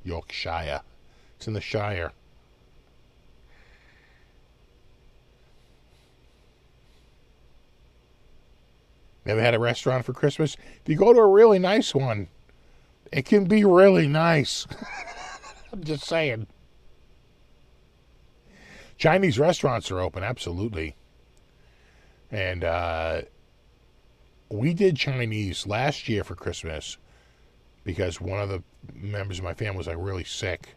It's in the Shire. Never had a restaurant for Christmas? If you go to a really nice one, it can be really nice. I'm just saying. Chinese restaurants are open, absolutely. And we did Chinese last year for Christmas because one of the members of my family was like really sick.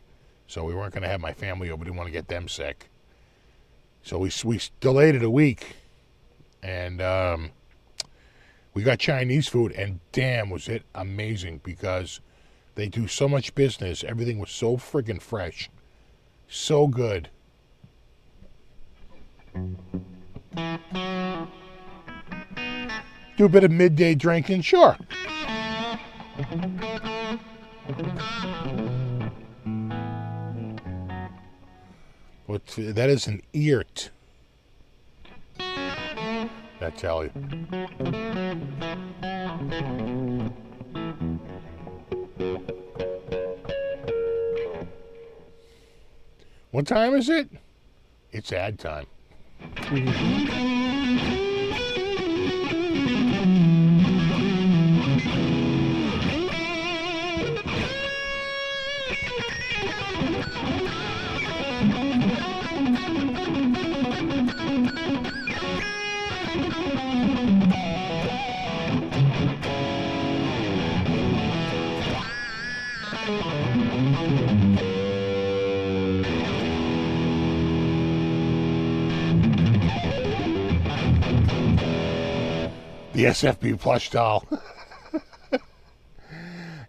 So we weren't going to have my family over. We didn't want to get them sick. So we delayed it a week. And we got Chinese food. And damn, was it amazing because they do so much business. Everything was so friggin' fresh. So good. Do a bit of midday drinking? Sure. That is an eart. I tell you. What time is it? It's ad time. The SFB plush doll.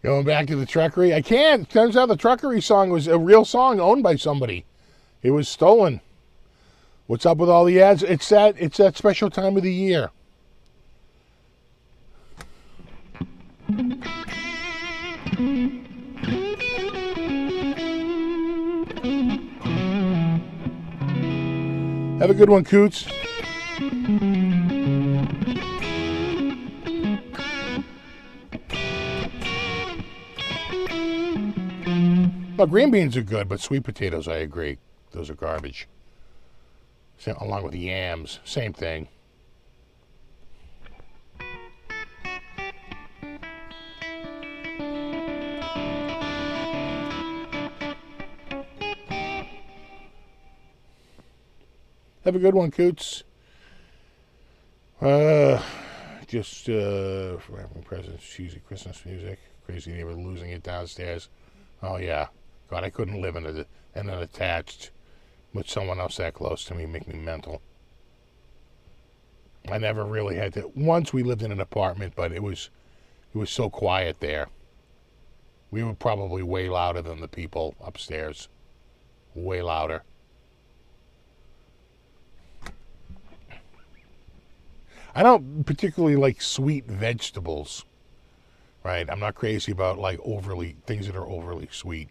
Going back to the truckery. I can't. Turns out the truckery song was a real song owned by somebody. It was stolen. What's up with all the ads? It's that special time of the year. Have a good one, Coots. Well, green beans are good, but sweet potatoes, I agree. Those are garbage. Along with the yams, same thing. Have a good one, Coots. Just for having presents, cheesy Christmas music. Crazy neighbor losing it downstairs. Oh, yeah. God, I couldn't live in an attached with someone else that close to me. Make me mental. I never really had to. Once we lived in an apartment, but it was so quiet there. We were probably way louder than the people upstairs. Way louder. I don't particularly like sweet vegetables. Right? I'm not crazy about like things that are overly sweet.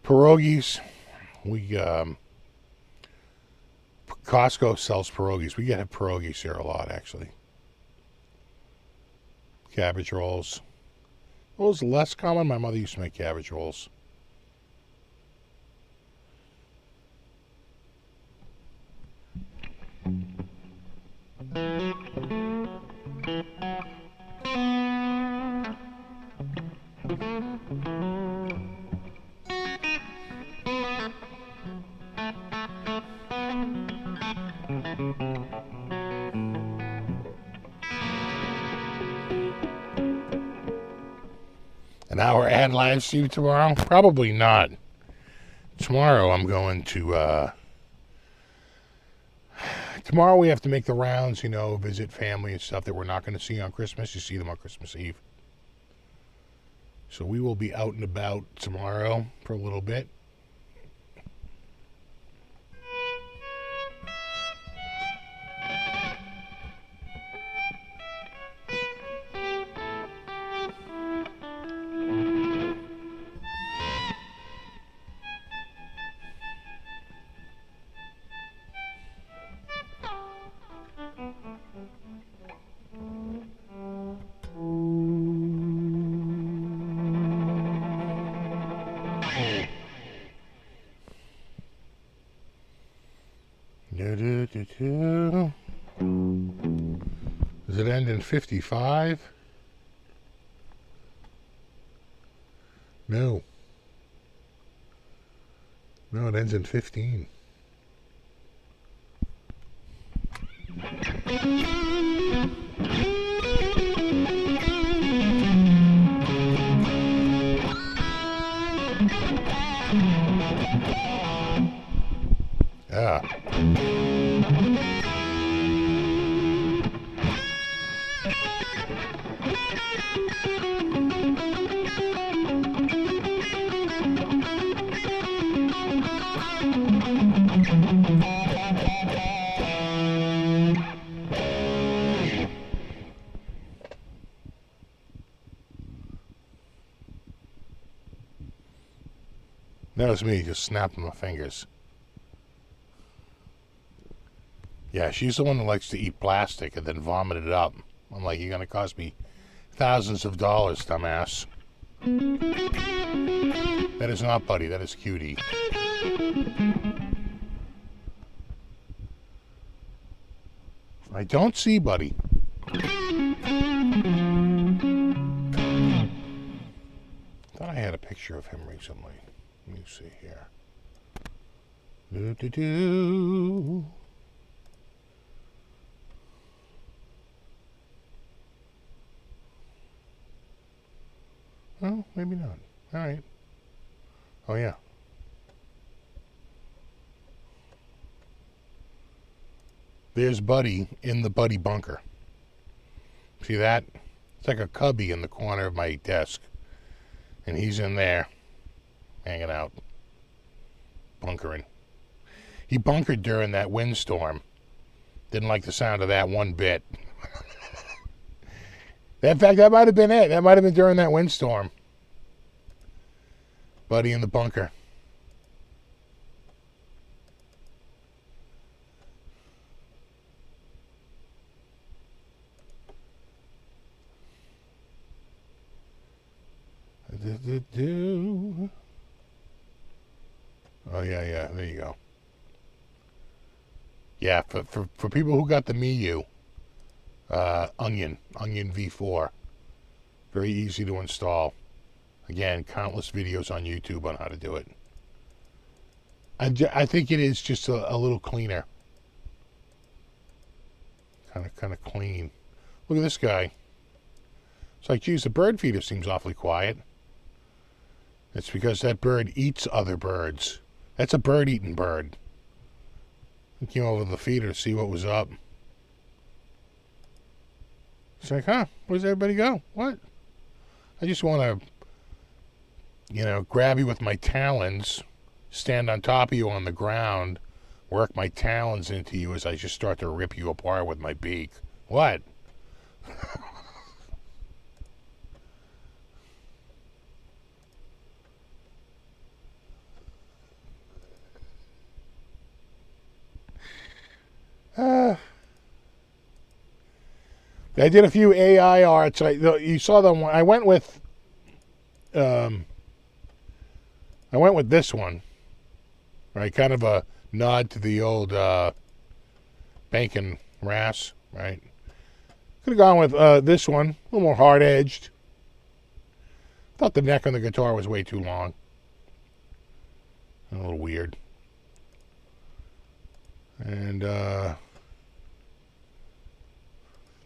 Pierogies. Costco sells pierogies. We get pierogies here a lot, actually. Cabbage rolls. Those less common. My mother used to make cabbage rolls. An hour ad live stream tomorrow? Probably not. Tomorrow I'm going to, tomorrow we have to make the rounds, visit family and stuff that we're not going to see on Christmas. You see them on Christmas Eve. So we will be out and about tomorrow for a little bit. Does it end in 55? No. No, it ends in 15. Ah. That was me just snapping my fingers. Yeah, she's the one that likes to eat plastic and then vomit it up. I'm like, you're going to cost me thousands of dollars, dumbass. That is not Buddy, that is Cutie. I don't see Buddy. Thought I had a picture of him recently. Let me see here. Do-do-do. Oh, maybe not. All right. Oh, yeah. There's Buddy in the Buddy bunker. See that? It's like a cubby in the corner of my desk. And he's in there, hanging out, bunkering. He bunkered during that windstorm. Didn't like the sound of that one bit. In fact, that might have been it. That might have been during that windstorm. Buddy in the bunker. Oh, yeah, there you go. Yeah, for people who got the Miu, Onion V4. Very easy to install. Again, countless videos on YouTube on how to do it. I think it is just a little cleaner. Kind of clean. Look at this guy. It's like, geez, the bird feeder seems awfully quiet. It's because that bird eats other birds. That's a bird-eating bird. I came over to the feeder to see what was up. It's like, huh, where's everybody go? What? I just want to, grab you with my talons, stand on top of you on the ground, work my talons into you as I just start to rip you apart with my beak. What? I did a few AI arts. You saw them. I went with this one, right? Kind of a nod to the old Bankin' Rass, right? Could have gone with this one, a little more hard-edged. Thought the neck on the guitar was way too long. A little weird. And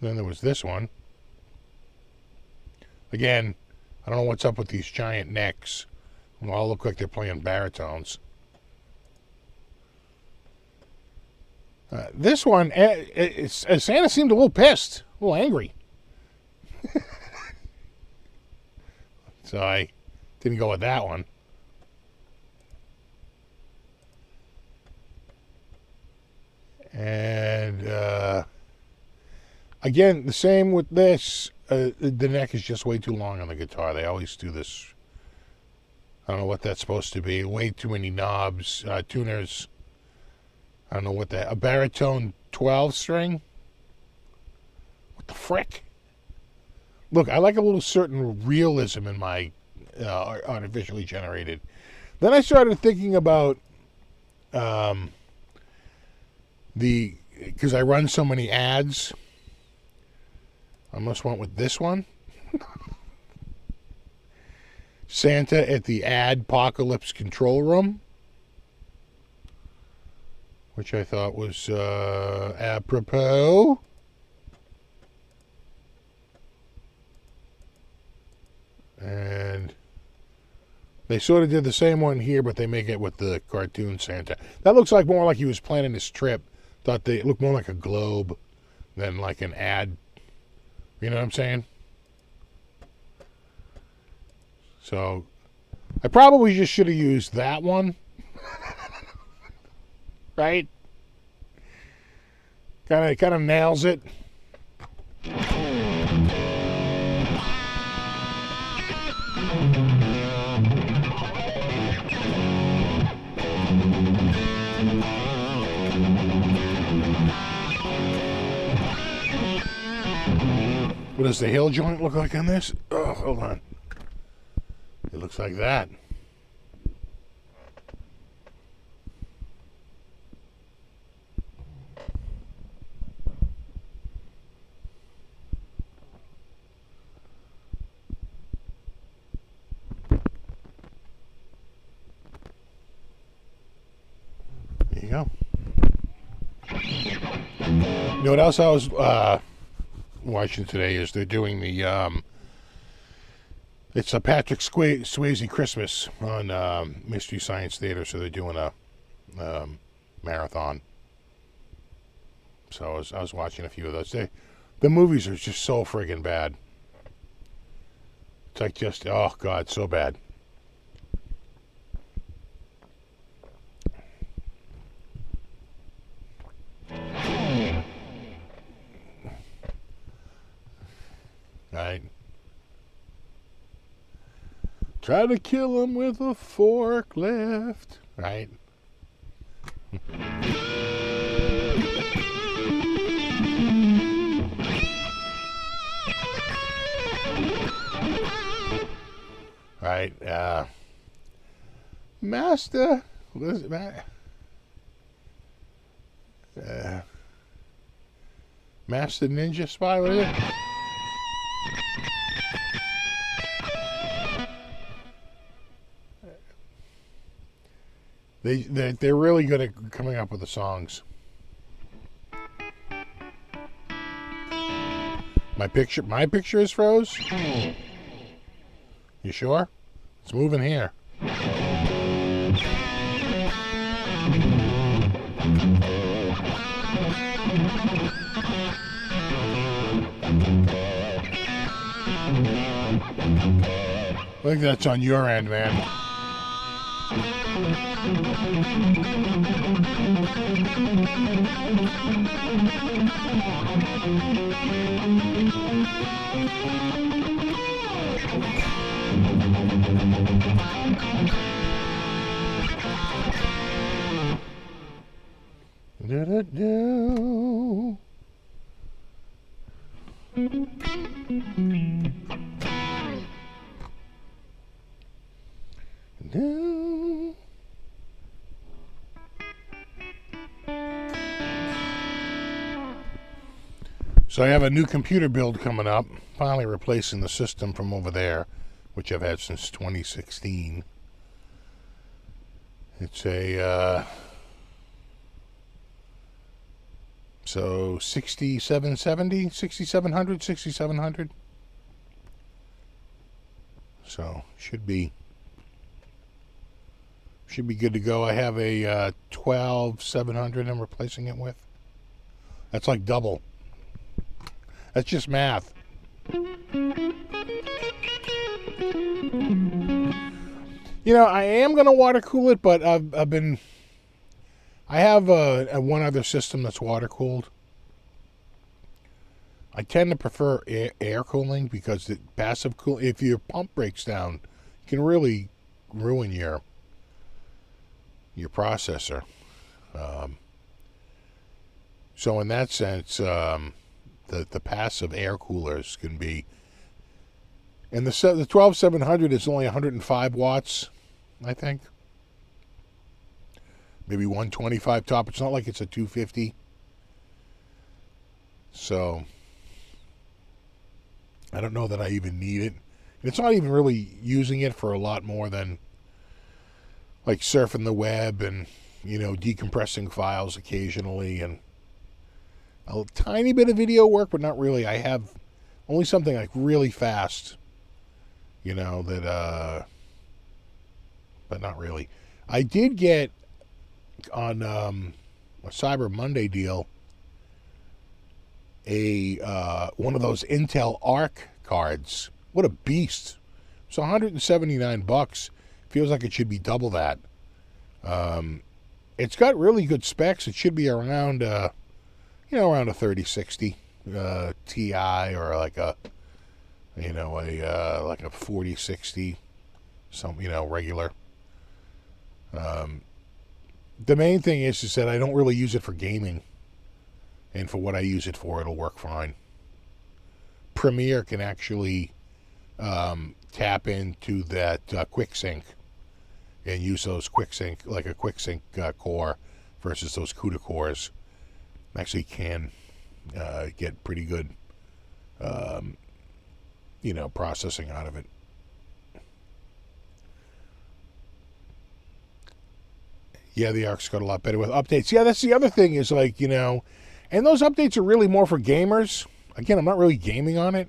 then there was this one. Again, I don't know what's up with these giant necks. They all look like they're playing baritones. This one, Santa seemed a little pissed, a little angry. So I didn't go with that one. And again, the same with this. The neck is just way too long on the guitar. They always do this. I don't know what that's supposed to be. Way too many knobs, tuners. I don't know what that. A baritone 12 string? What the frick? Look, I like a little certain realism in my artificially generated. Then I started thinking about because I run so many ads, I almost went with this one. Santa at the Adpocalypse Control Room, which I thought was apropos. And they sort of did the same one here, but they make it with the cartoon Santa. That looks like more like he was planning his trip. Thought it looked more like a globe than like an ad. You know what I'm saying? So I probably just should have used that one. Right? Kind of nails it. What does the hill joint look like on this? Oh, hold on. It looks like that. There you go. You know what else I was watching today is they're doing the it's a Patrick Swayze Christmas on Mystery Science Theater, so they're doing a marathon. So I was watching a few of those. The movies are just so friggin' bad. It's like just, oh God, so bad. Right. Try to kill him with a forklift. Right. Right. Master. What is it, Master Ninja Spy. What is it? They're really good at coming up with the songs. My picture is froze? You sure? It's moving here. I think that's on your end, man. Do-do-do. Do. So I have a new computer build coming up, finally replacing the system from over there, which I've had since 2016. It's a so 6770, 6700. So should be good to go. I have a 12700 I'm replacing it with. That's like double. That's just math. You know, I am going to water cool it, but I have a one other system that's water cooled. I tend to prefer air cooling because the passive cool, if your pump breaks down, it can really ruin your processor. So in that sense, the passive air coolers can be, and the 12700 is only 105 watts, I think. Maybe 125 top. It's not like it's a 250. So I don't know that I even need it. It's not even really using it for a lot more than like surfing the web and, decompressing files occasionally and a tiny bit of video work, but not really. I have only something like really fast, that, but not really. I did get on a Cyber Monday deal one of those Intel Arc cards. What a beast. It's $179. Feels like it should be double that. It's got really good specs. It should be around around a 3060 Ti or like a like a 4060 regular. The main thing is that I don't really use it for gaming. And for what I use it for, it'll work fine. Premiere can actually tap into that QuickSync and use those QuickSync, like a QuickSync core versus those CUDA cores. Actually can get pretty good, processing out of it. Yeah, the Arc's got a lot better with updates. Yeah, that's the other thing is like, and those updates are really more for gamers. Again, I'm not really gaming on it,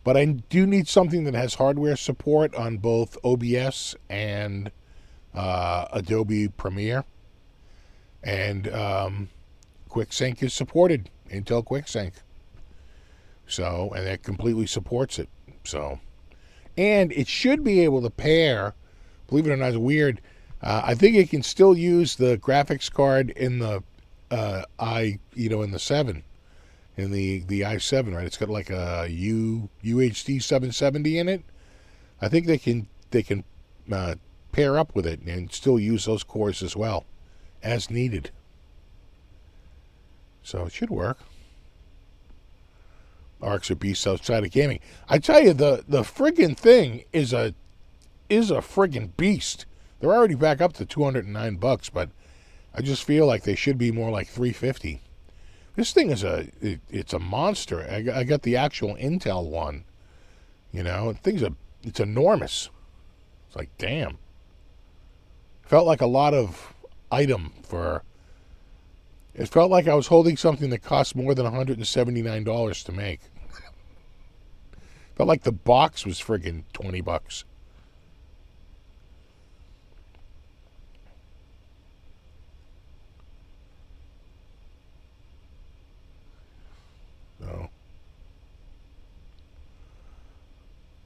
but I do need something that has hardware support on both OBS and Adobe Premiere. And QuickSync is supported, Intel QuickSync. So, and it completely supports it. So, and it should be able to pair, believe it or not, it's weird. I think it can still use the graphics card in the in the 7, in the i7, right? It's got like a UHD 770 in it. I think they can pair up with it and still use those cores as well, as needed. So it should work. Arcs are beasts outside of gaming. I tell you, the friggin' thing is a friggin' beast. They're already back up to $209, but I just feel like they should be more like $350. This thing is it's a monster. I got the actual Intel one. It's enormous. It's like, damn. Felt like a lot of item for. It felt like I was holding something that cost more than $179 to make. Felt like the box was friggin' $20. So,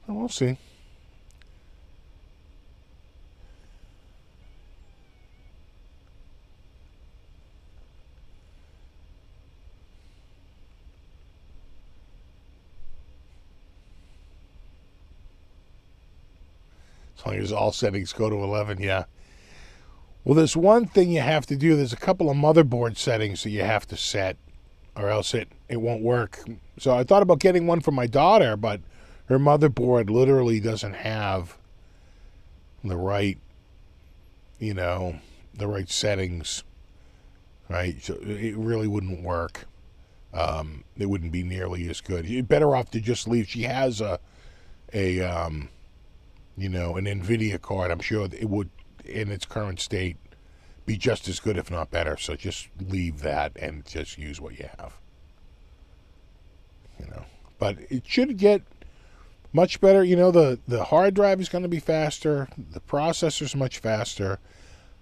we'll see. As long as all settings go to 11, yeah. Well, there's one thing you have to do. There's a couple of motherboard settings that you have to set, or else it won't work. So I thought about getting one for my daughter, but her motherboard literally doesn't have the right, the right settings, right? So it really wouldn't work. It wouldn't be nearly as good. You're better off to just leave. She has an NVIDIA card. I'm sure it would, in its current state, be just as good, if not better. So just leave that and just use what you have. But it should get much better. The hard drive is going to be faster. The processor's much faster.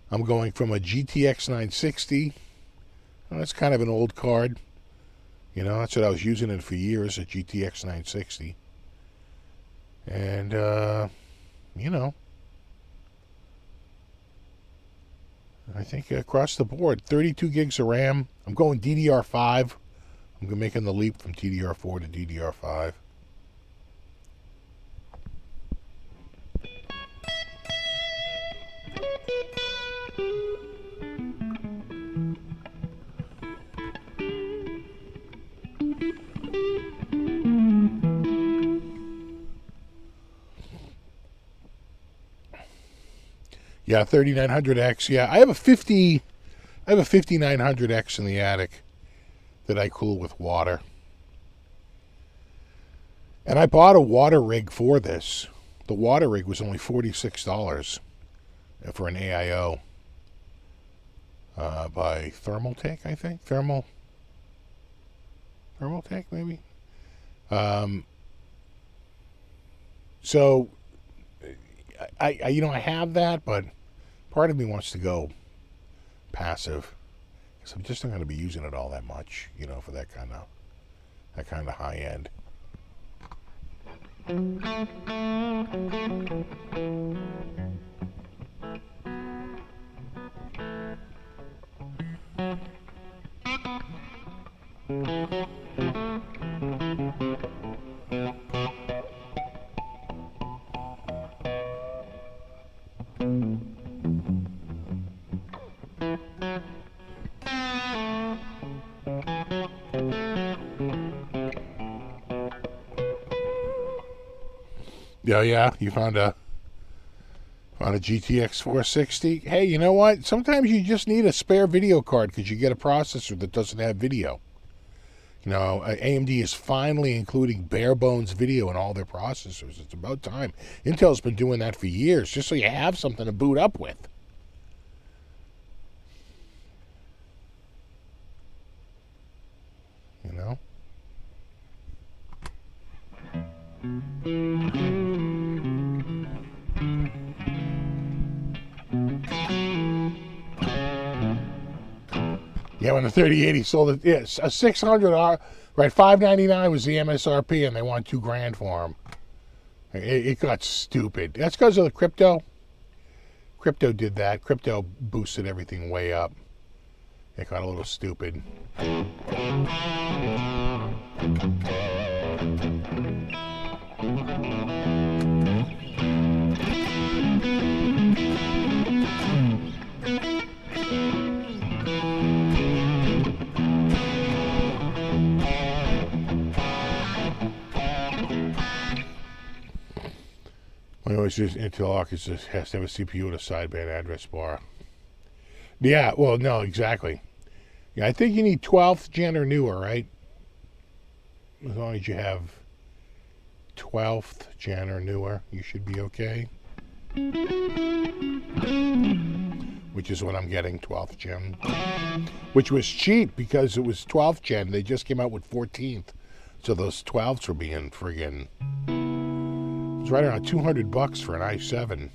I'm going from a GTX 960. Well, that's kind of an old card. That's what I was using it for years, a GTX 960. And, I think across the board, 32 gigs of RAM. I'm going DDR5. I'm making the leap from DDR4 to DDR5. Yeah, 3900X. Yeah, I have a 5900X in the attic that I cool with water. And I bought a water rig for this. The water rig was only $46 for an AIO by Thermaltake, I think. Thermaltake, maybe. So, I I have that, but part of me wants to go passive because I'm just not going to be using it all that much, for that kind of high end. Yeah, you found a GTX 460. Hey, you know what? Sometimes you just need a spare video card because you get a processor that doesn't have video. AMD is finally including bare bones video in all their processors. It's about time. Intel's been doing that for years, just so you have something to boot up with. Yeah, when the 3080 sold it, yes, a 600, right, $599 was the MSRP, and they want $2,000 for them. It got stupid. That's because of the crypto. Crypto did that. Crypto boosted everything way up. It got a little stupid. Intel Arc has to have a CPU with a sideband address bar. Yeah, well, no, exactly. Yeah, I think you need 12th gen or newer, right? As long as you have 12th gen or newer, you should be okay. Which is what I'm getting, 12th gen. Which was cheap because it was 12th gen. They just came out with 14th. So those 12s were being friggin'... It's right around $200 for an i7.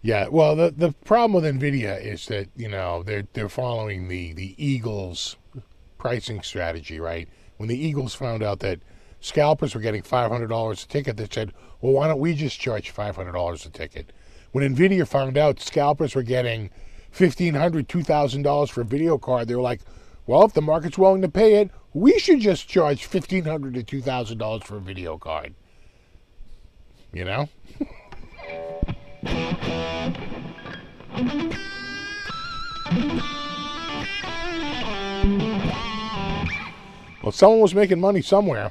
Yeah, well, the problem with NVIDIA is that, they're following the Eagles pricing strategy, right? When the Eagles found out that scalpers were getting $500 a ticket, they said, well, why don't we just charge $500 a ticket? When NVIDIA found out scalpers were getting $1,500, $2,000 for a video card, they were like, well, if the market's willing to pay it, we should just charge $1,500 to $2,000 for a video card. You know? Well, someone was making money somewhere.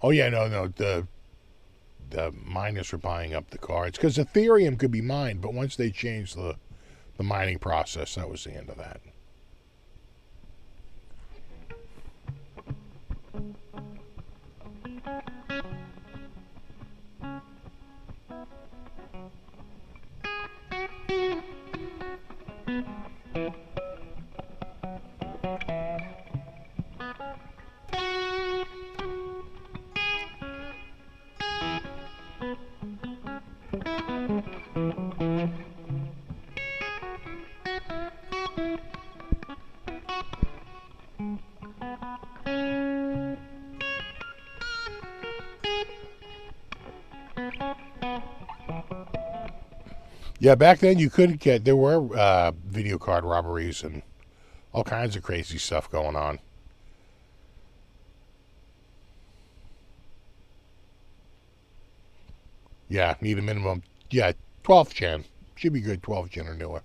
Oh yeah, no, the miners were buying up the cards because Ethereum could be mined, but once they changed the mining process, that was the end of that. Yeah, back then there were video card robberies and all kinds of crazy stuff going on. Yeah, need a minimum. Yeah, 12th gen. Should be good, 12th gen or newer.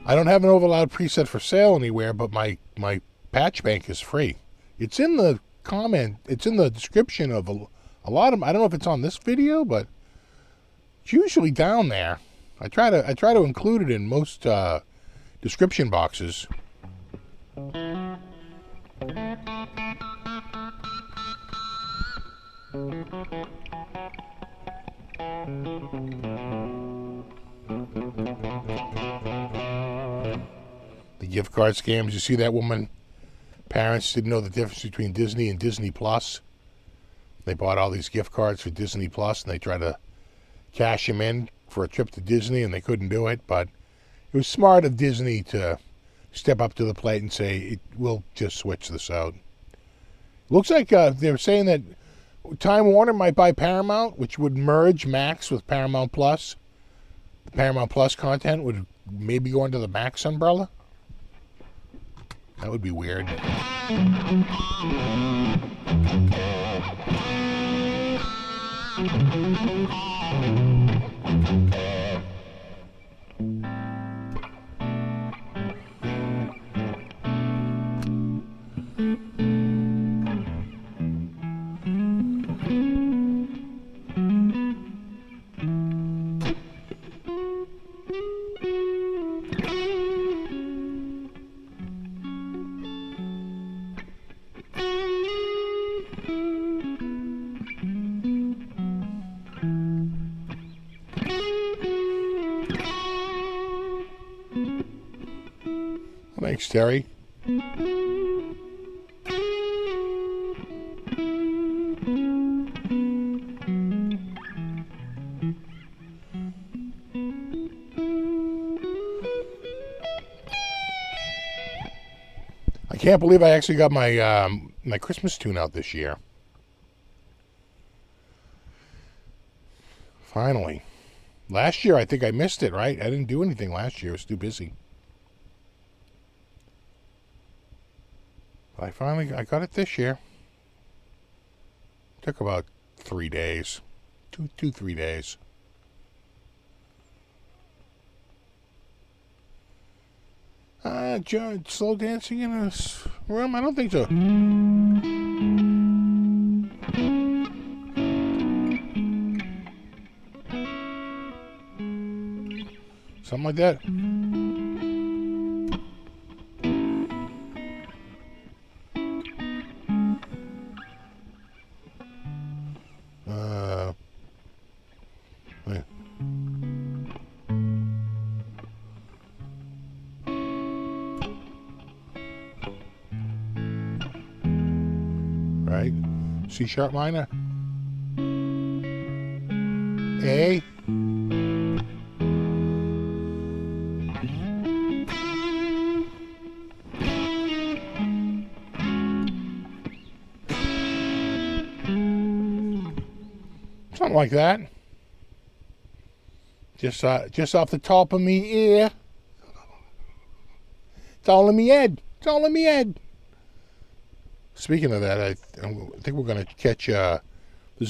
I don't have an overloud preset for sale anywhere, but my patch bank is free. It's in the comment. It's in the description of a lot of. I don't know if it's on this video, but it's usually down there. I try to include it in most description boxes. The gift card scams. You see that woman? Parents didn't know the difference between Disney and Disney Plus. They bought all these gift cards for Disney Plus, and they tried to cash them in for a trip to Disney, and they couldn't do it. But it was smart of Disney to step up to the plate and say, we'll just switch this out. Looks like they're saying that Time Warner might buy Paramount, which would merge Max with Paramount Plus. The Paramount Plus content would maybe go under the Max umbrella. That would be weird. Thanks, Terry. I can't believe I actually got my my Christmas tune out this year. Finally. Last year, I think I missed it, right? I didn't do anything last year. I was too busy. I got it this year. Took about 3 days. 3 days. John, slow dancing in a room? I don't think so. Something like that. Right? C sharp minor. A. Something like that. Just off the top of me ear. It's all in me head. It's all in me head. Speaking of that, I think we're going to catch, there's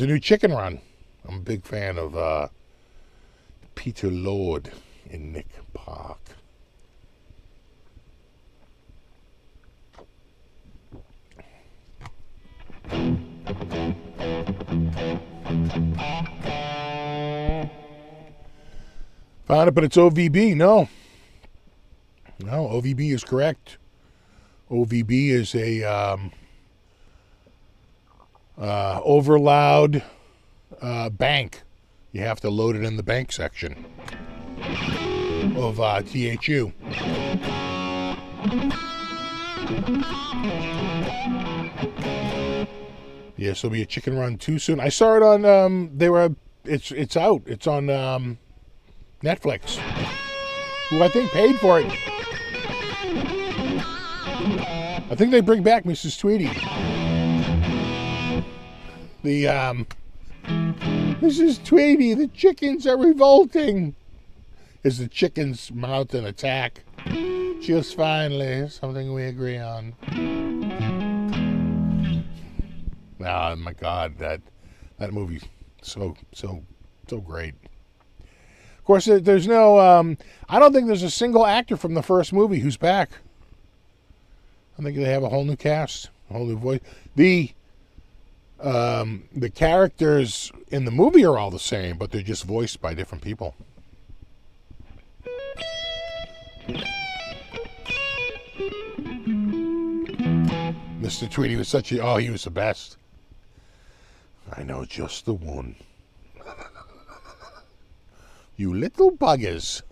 a new chicken run. I'm a big fan of Peter Lord in Nick Park. Found it, but it's OVB. No, OVB is correct. OVB is a overloud bank. You have to load it in the bank section of THU. Yes, there'll be a chicken run too soon. I saw it on it's out. It's on Netflix. Who I think paid for it. I think they bring back Mrs. Tweedy. Mrs. Tweedy, the chickens are revolting. As the chickens mount an attack. Just finally, something we agree on. Oh my God, that movie's so great. Of course, there's no. I don't think there's a single actor from the first movie who's back. I think they have a whole new cast, a whole new voice. The characters in the movie are all the same, but they're just voiced by different people. Mr. Tweedy was he was the best. I know just the one. You little buggers.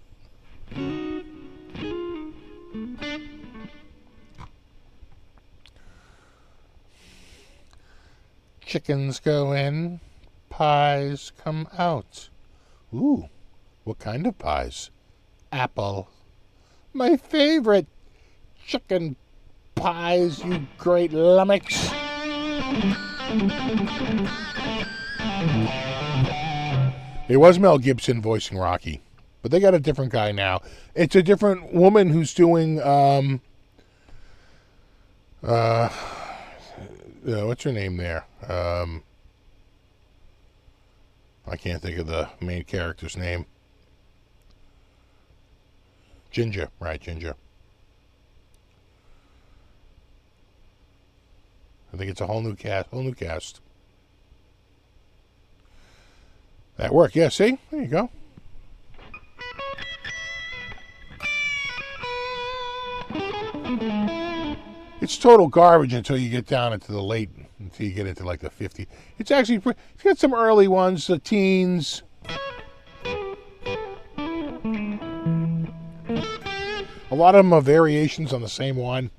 Chickens go in, pies come out. Ooh, what kind of pies? Apple. My favorite. Chicken pies, you great lummox. It was Mel Gibson voicing Rocky, but they got a different guy now. It's a different woman who's doing, what's her name there? I can't think of the main character's name. Ginger, right, Ginger. I think it's a whole new cast. That worked, yeah, see? There you go. It's total garbage until you get down into until you get into like the 50s. It's actually, it's got some early ones, the teens. A lot of them are variations on the same one.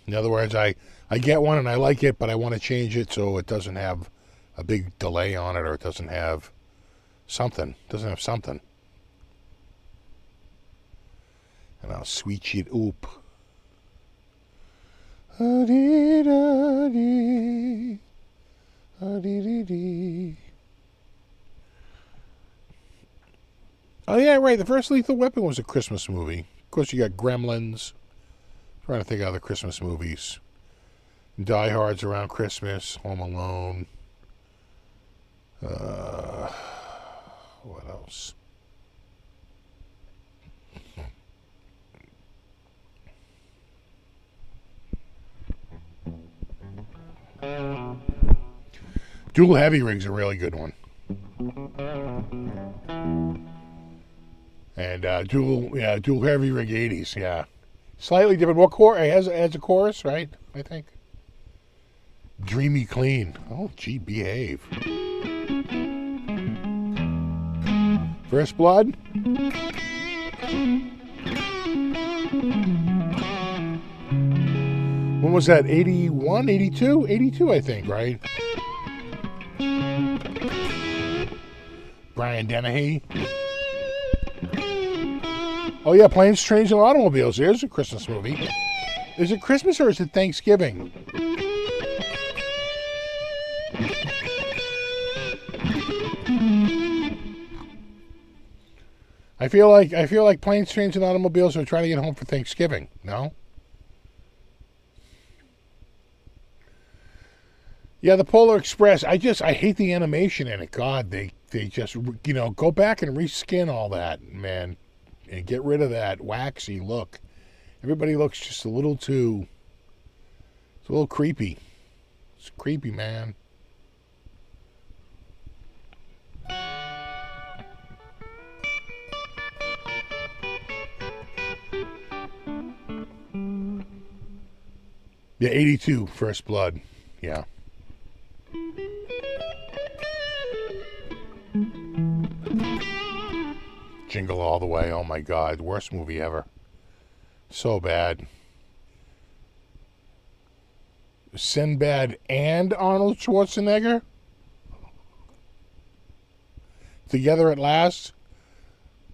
In other words, I get one and I like it, but I want to change it so it doesn't have a big delay on it, or it doesn't have something. And I'll switch it up. Oh yeah, right. The first Lethal Weapon was a Christmas movie. Of course, you got Gremlins. I'm trying to think of other Christmas movies. Die Hard's around Christmas. Home Alone. What else? Dual Heavy Rig's a really good one. And Dual Heavy Rig 80s, yeah. Slightly different. What has a chorus, right? I think. Dreamy Clean. Oh, gee, behave. First Blood. When was that? 81, 82? 82, I think, right? Brian Dennehy. Oh, yeah, Planes, Trains, and Automobiles. There's a Christmas movie. Is it Christmas or is it Thanksgiving? I feel like Planes, Trains, and Automobiles are trying to get home for Thanksgiving. No? Yeah, the Polar Express. I hate the animation in it. God, they just, go back and reskin all that, man, and get rid of that waxy look. Everybody looks just a little creepy. It's creepy, man. Yeah, 82, First Blood. Yeah. Jingle All the Way. Oh my God, worst movie ever. So bad. Sinbad and Arnold Schwarzenegger together at last.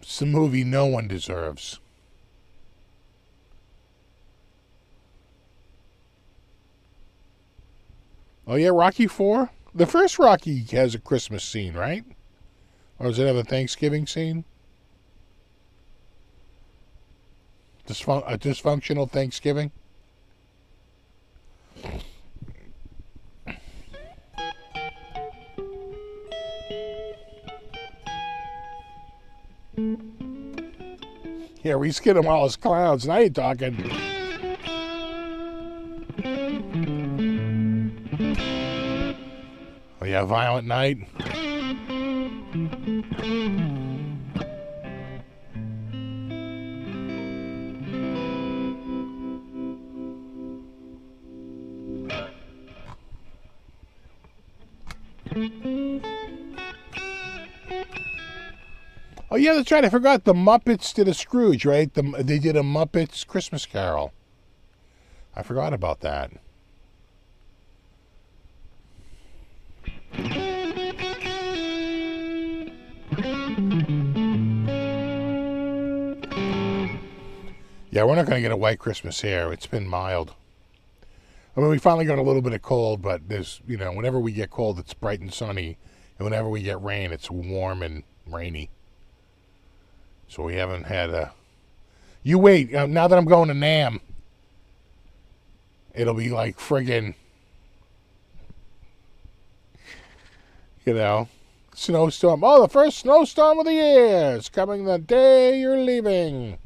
It's a movie no one deserves. Oh yeah, Rocky 4? The first Rocky has a Christmas scene, right? Or does it have a Thanksgiving scene? A dysfunctional Thanksgiving? Yeah, we skin them all as clowns. Now you're talking. Oh yeah, Violent Night. Oh yeah, that's right. I forgot the Muppets did a Scrooge, right? They did a Muppets Christmas Carol. I forgot about that. Yeah, we're not going to get a white Christmas here. It's been mild. I mean, we finally got a little bit of cold, but there's, whenever we get cold, it's bright and sunny. And whenever we get rain, it's warm and rainy. So we haven't had a... You wait. Now that I'm going to Nam, it'll be like friggin', snowstorm. Oh, the first snowstorm of the year is coming the day you're leaving.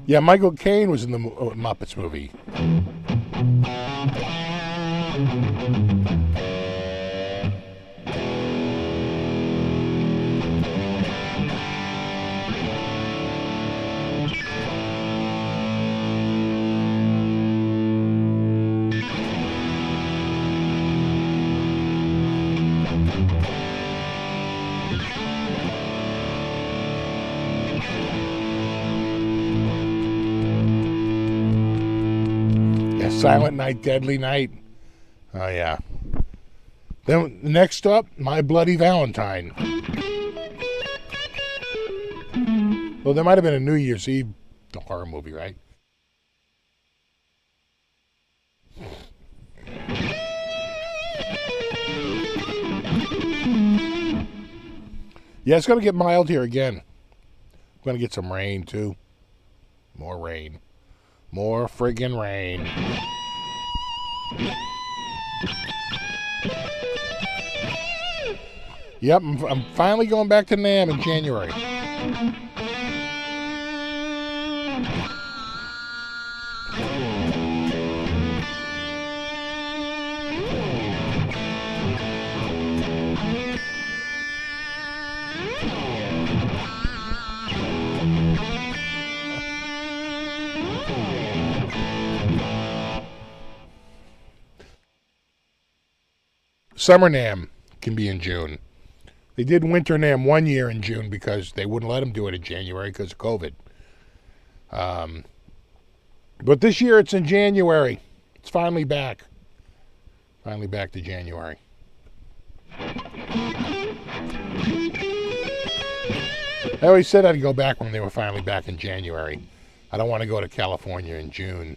Yeah, Michael Caine was in the Muppets movie. Silent Night, Deadly Night. Oh, yeah. Then next up, My Bloody Valentine. Well, there might have been a New Year's Eve horror movie, right? Yeah, it's going to get mild here again. I'm going to get some rain, too. More rain. More friggin' rain. Yep, I'm finally going back to Nam in January. Summer Nam can be in June. They did Winter Nam one year in June because they wouldn't let them do it in January because of COVID. But this year it's in January. It's finally back. Finally back to January. I always said I'd go back when they were finally back in January. I don't want to go to California in June.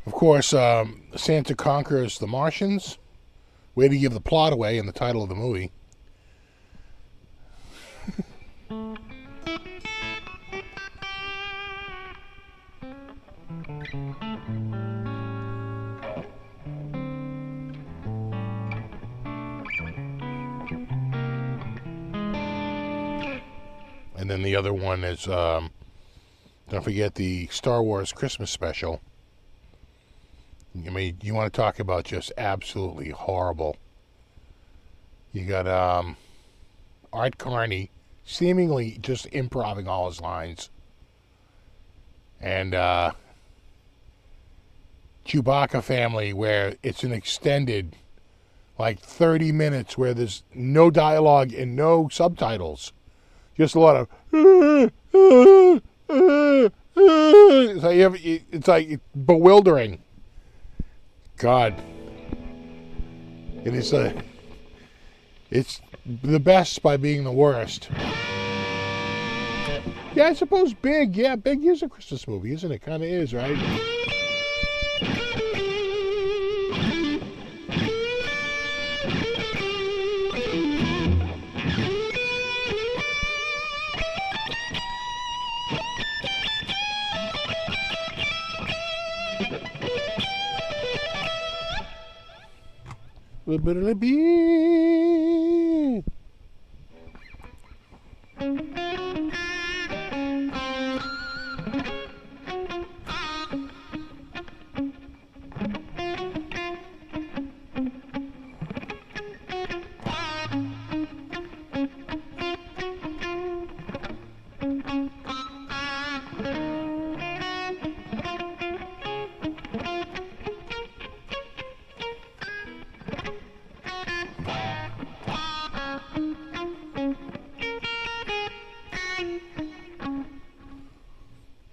Of course, Santa conquers the Martians. Way to give the plot away in the title of the movie. And then the other one is, don't forget the Star Wars Christmas special. I mean, you want to talk about just absolutely horrible. You got Art Carney, seemingly just improvising all his lines. And Chewbacca Family, where it's an extended, like 30 minutes where there's no dialogue and no subtitles. Just a lot of it's like bewildering. God. It's the best by being the worst. Yeah, I suppose Big. Yeah, Big is a Christmas movie, isn't it? Kind of is, right?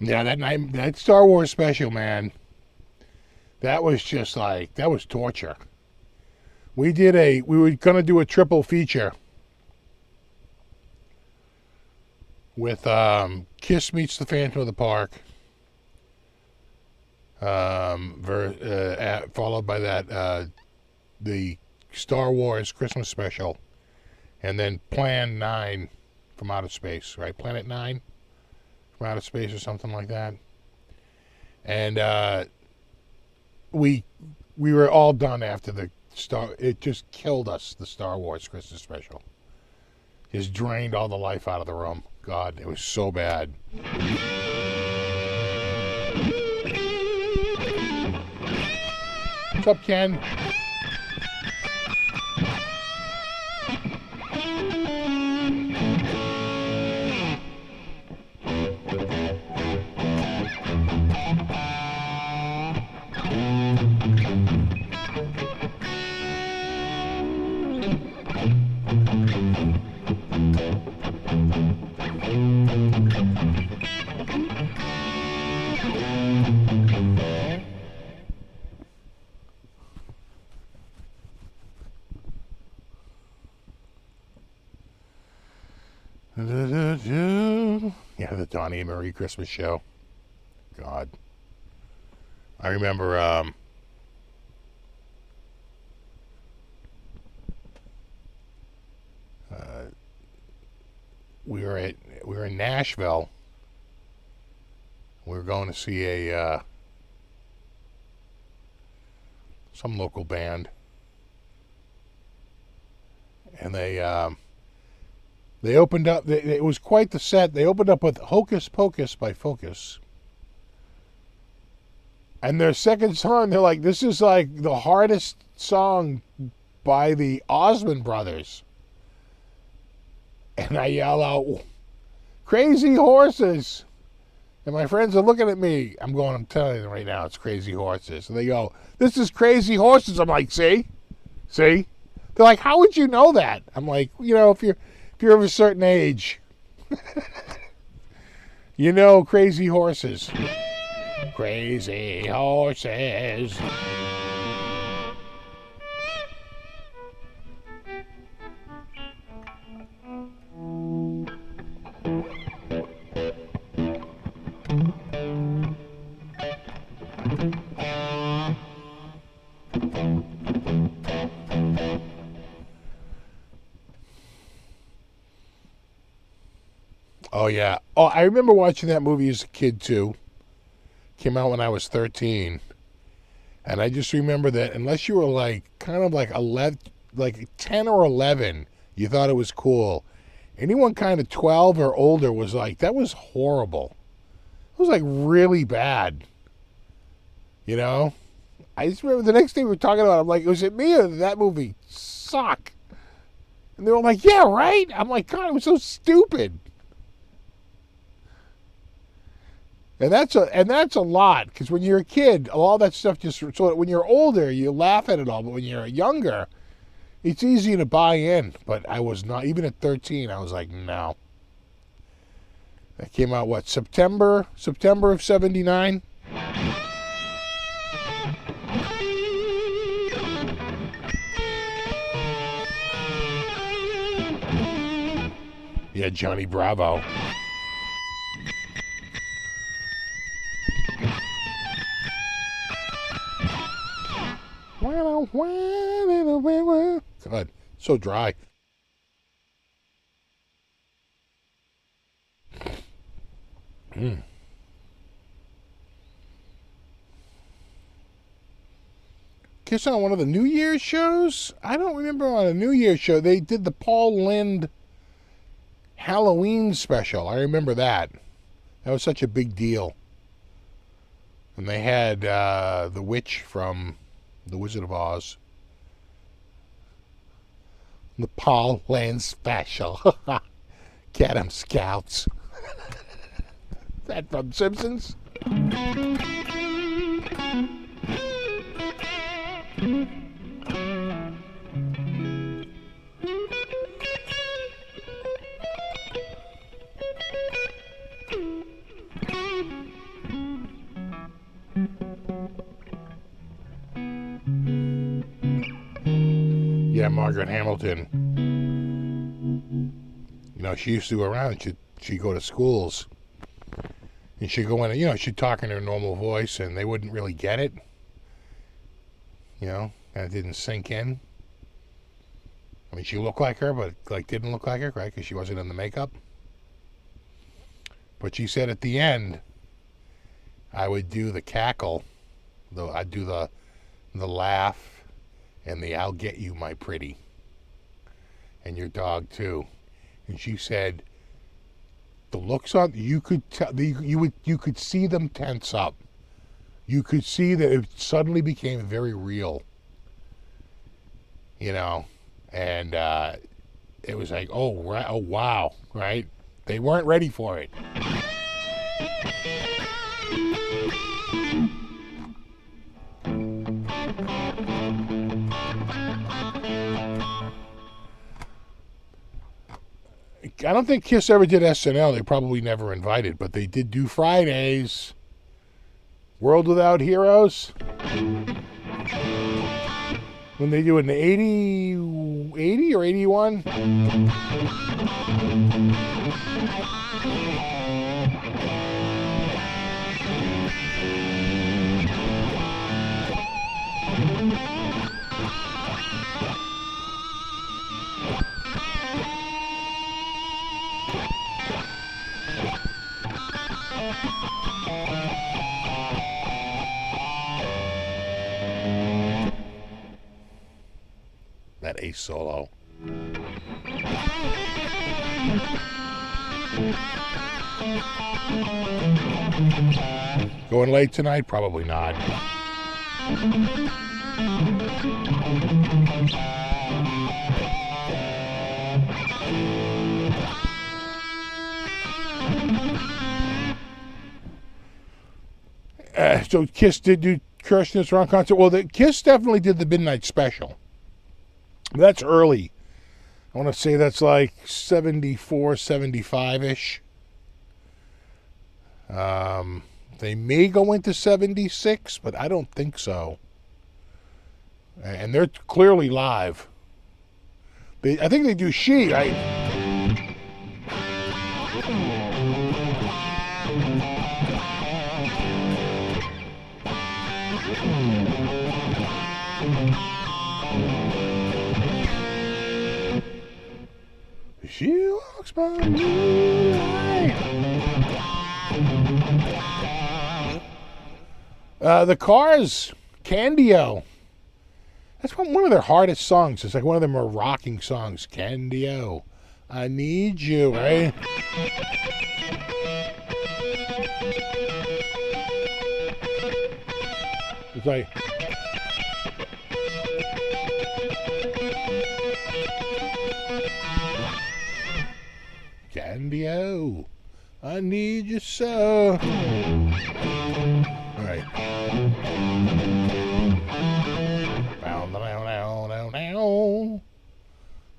Yeah, that Star Wars special, man, that was just like, that was torture. We were going to do a triple feature with Kiss Meets the Phantom of the Park, followed by that, the Star Wars Christmas special, and then Plan 9 from Outer Space, right? Planet 9? From Outer Space or something like that. And we were all done after it just killed us, the Star Wars Christmas special. Just drained all the life out of the room. God, it was so bad. What's up, Ken? Yeah, the Donnie and Marie Christmas show. God. I remember we were in Nashville. We were going to see some local band. And they opened up, it was quite the set. They opened up with Hocus Pocus by Focus. And their second song, they're like, this is like the hardest song by the Osmond Brothers. And I yell out, Crazy Horses. And my friends are looking at me. I'm telling them right now, it's Crazy Horses. And they go, this is Crazy Horses. I'm like, see? They're like, how would you know that? I'm like, if you're of a certain age, you know Crazy Horses. Crazy Horses. Oh, yeah. Oh, I remember watching that movie as a kid, too. Came out when I was 13. And I just remember that unless you were like, kind of like 11, like 10 or 11, you thought it was cool. Anyone kind of 12 or older was like, that was horrible. It was like really bad. I just remember the next thing we were talking about, I'm like, was it me or did that movie suck? And they were like, yeah, right? I'm like, God, it was so stupid. And that's a lot, because when you're a kid, all that stuff just, so when you're older, you laugh at it all, but when you're younger, it's easy to buy in. But I was not, even at 13, I was like, no. That came out, what, September of 79? Yeah, Johnny Bravo. God, so dry. Kiss on one of the New Year's shows? I don't remember on a New Year's show. They did the Paul Lynde Halloween special. I remember that. That was such a big deal. And they had the witch from The Wizard of Oz. The Paul Lynde special. Get 'em, Scouts. Is that from Simpsons? Yeah, Margaret Hamilton. You know, she used to go around. She'd go to schools. And she'd go in, you know, she'd talk in her normal voice, and they wouldn't really get it. You know, and it didn't sink in. I mean, she looked like her, but, like, didn't look like her, right? Because she wasn't in the makeup. But she said at the end, I would do the cackle. I'd do the laugh. And the "I'll get you, my pretty," and your dog too. And she said, the looks on you could tell, you could see them tense up. You could see that it suddenly became very real. You know, and it was like, oh wow, right? They weren't ready for it. I don't think Kiss ever did SNL. They probably never invited, but they did do Fridays. World Without Heroes. When they do it in the 80 or 81? That A solo. Going late tonight? Probably not. So Kiss did do Kirshner's Rock concert. Well, the Kiss definitely did the Midnight Special. That's early. I want to say that's like 74, 75-ish. They may go into 76, but I don't think so. And they're clearly live. I think they do She, right? She walks by moonlight. The Cars, Candio. That's one of their hardest songs. It's like one of their more rocking songs. Candio, I need you, right? It's like... Candy-O, I need you so. All right.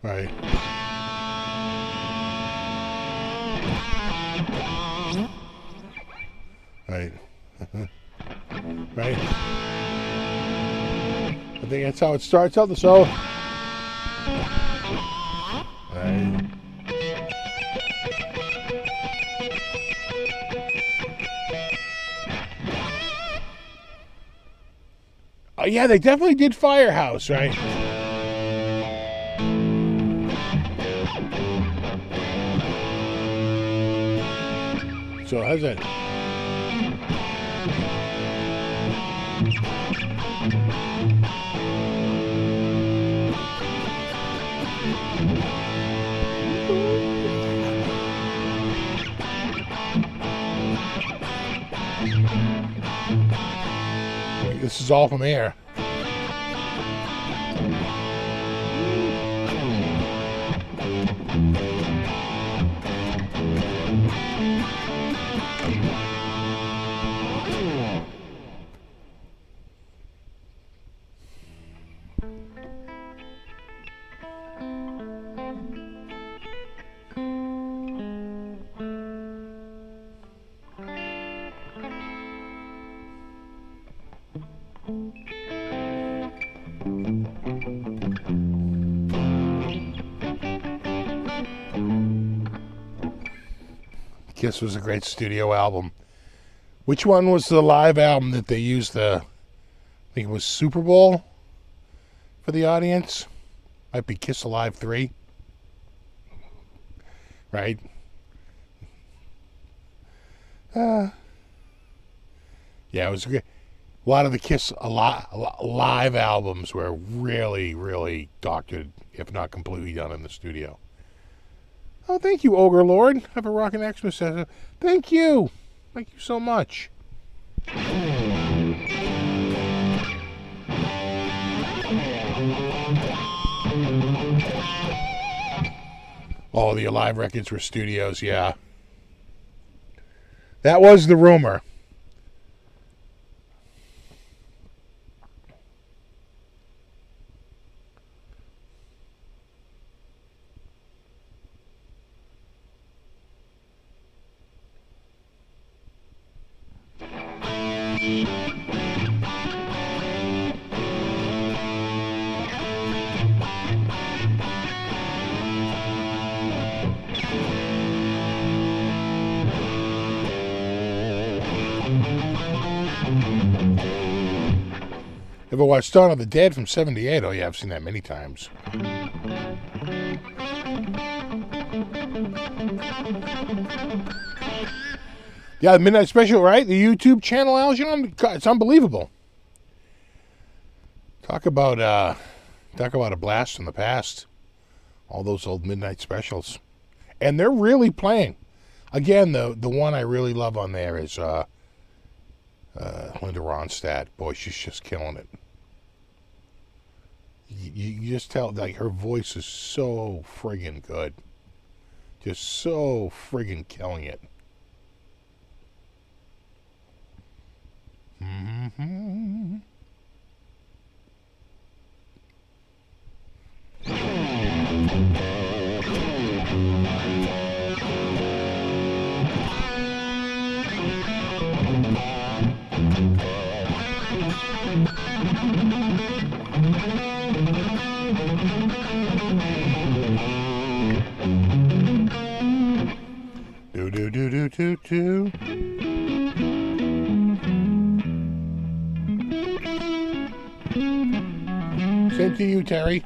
Right. Right. Right. I think that's how it starts out the solo. Right. Oh yeah, they definitely did Firehouse, right? So how's that? This is all from air. Kiss was a great studio album. Which one was the live album that they used I think it was Super Bowl for the audience? Might be Kiss Alive 3. Right? Yeah, it was great. A lot of the Kiss live albums were really, really doctored, if not completely done in the studio. Oh, thank you, Ogre Lord. Have a rockin' Xmas. Thank you. Thank you so much. Oh, the Alive records were studios, yeah. That was the rumor. Ever watched Dawn of the Dead from '78? Oh yeah, I've seen that many times. Yeah, the Midnight Special, right? The YouTube channel, Aljon, it's unbelievable. Talk about a blast from the past. All those old Midnight Specials, and they're really playing. Again, the one I really love on there is Linda Ronstadt. Boy, she's just killing it. You just tell, like, her voice is so friggin' good. Just so friggin' killing it. Mm-hmm. Do. Same to you, Terry.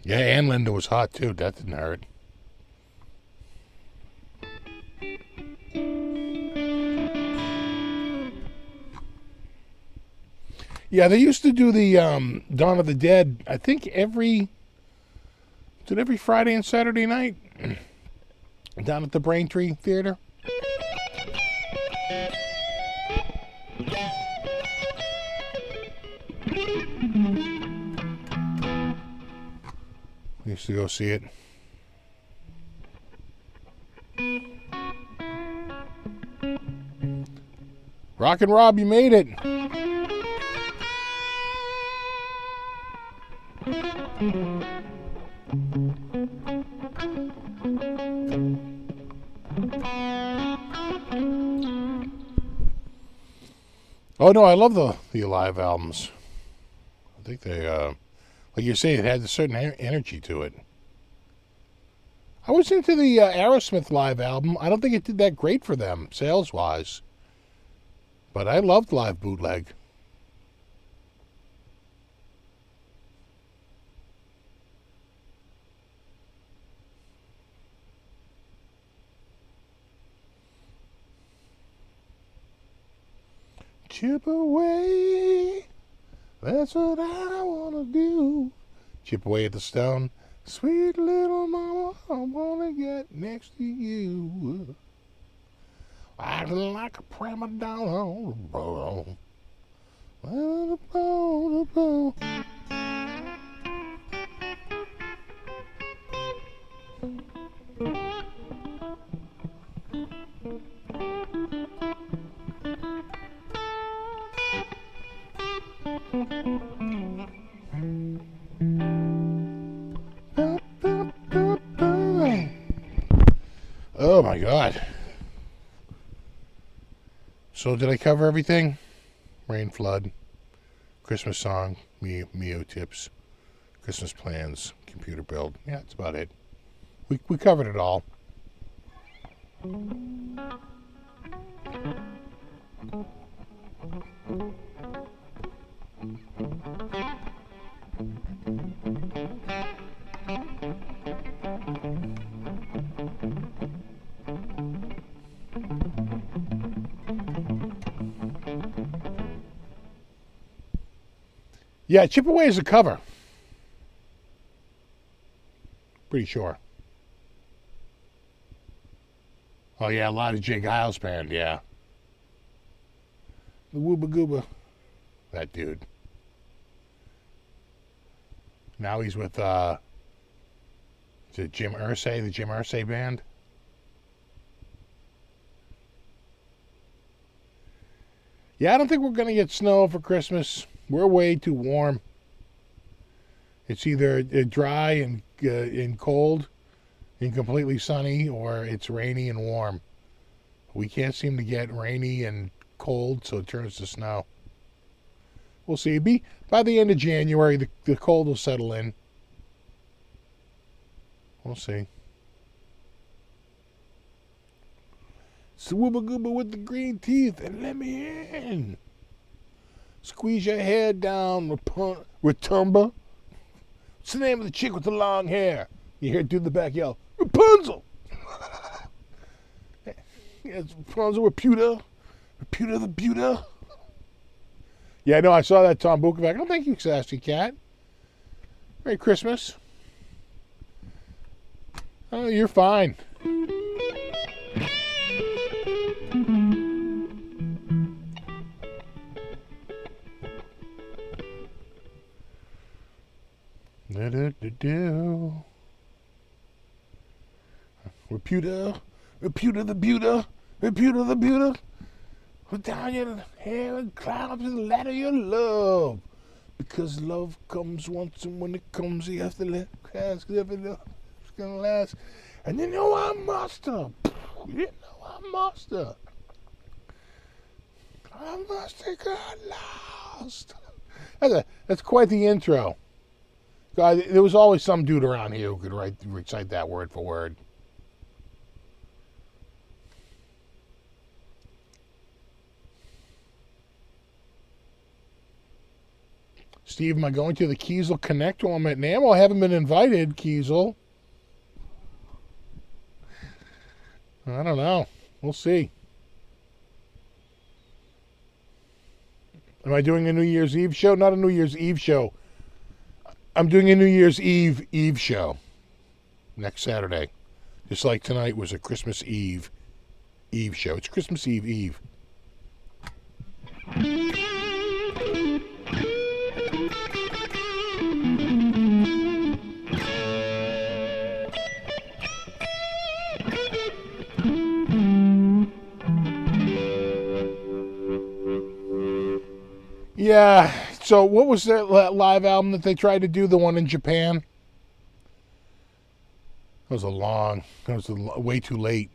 Yeah, and Linda was hot too. That didn't hurt. Yeah, they used to do the Dawn of the Dead, I think every Friday and Saturday night down at the Braintree Theater. Used to go see it. Rockin' Rob, you made it. Oh no, I love the live albums. I think they, like you say, it had a certain energy to it. I was into the Aerosmith live album. I don't think it did that great for them, sales-wise. But I loved live bootleg. Chip away, that's what I want to do. Chip away at the stone. Sweet little mama, I want to get next to you. Acting like a prima donna on the bowl. Oh my God. So did I cover everything? Rain, flood, Christmas song, Mio tips, Christmas plans, computer build. Yeah, that's about it. We covered it all. Yeah, Chip Away is a cover. Pretty sure. Oh, yeah, a lot of Jay Giles band, yeah. The Wooba Gooba. That dude. Now he's with, is it Jim Irsay, the Jim Irsay band? Yeah, I don't think we're going to get snow for Christmas. We're way too warm. It's either dry and cold and completely sunny, or it's rainy and warm. We can't seem to get rainy and cold, so it turns to snow. We'll see. By the end of January, the cold will settle in. We'll see. Swooba gooba with the green teeth and let me in. Squeeze your hair down, Rotumba. What's the name of the chick with the long hair? You hear it through the back yell, Rapunzel! It's Rapunzel Reputa. Reputa the Buta. Yeah, no, I saw that Tom Bukovac. Oh, thank you, Sassy Cat. Merry Christmas. Oh, you're fine. Reputa the Buta, Reputa the Buta. Put down your hair and climb up to the ladder of your love. Because love comes once, and when it comes, you have to let it pass, because if it's gonna last. And you know I must have. You know I must have. I must have got lost. That's quite the intro. God, there was always some dude around here who could recite that word for word. Steve, am I going to the Kiesel Connect while I'm at NAMM? I haven't been invited, Kiesel. I don't know. We'll see. Am I doing a New Year's Eve show? Not a New Year's Eve show. I'm doing a New Year's Eve show next Saturday. Just like tonight was a Christmas Eve show. It's Christmas Eve. Yeah. So what was their live album that they tried to do? The one in Japan. That was way too late.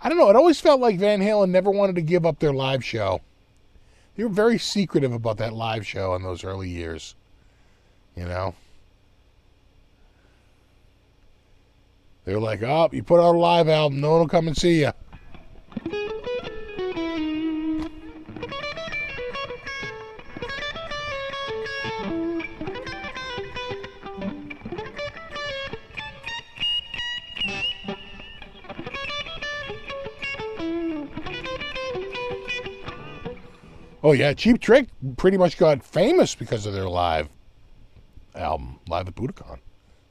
I don't know. It always felt like Van Halen never wanted to give up their live show. They were very secretive about that live show in those early years. You know? They were like, oh, you put out a live album, no one will come and see you. Oh, yeah, Cheap Trick pretty much got famous because of their live album, Live at Budokan.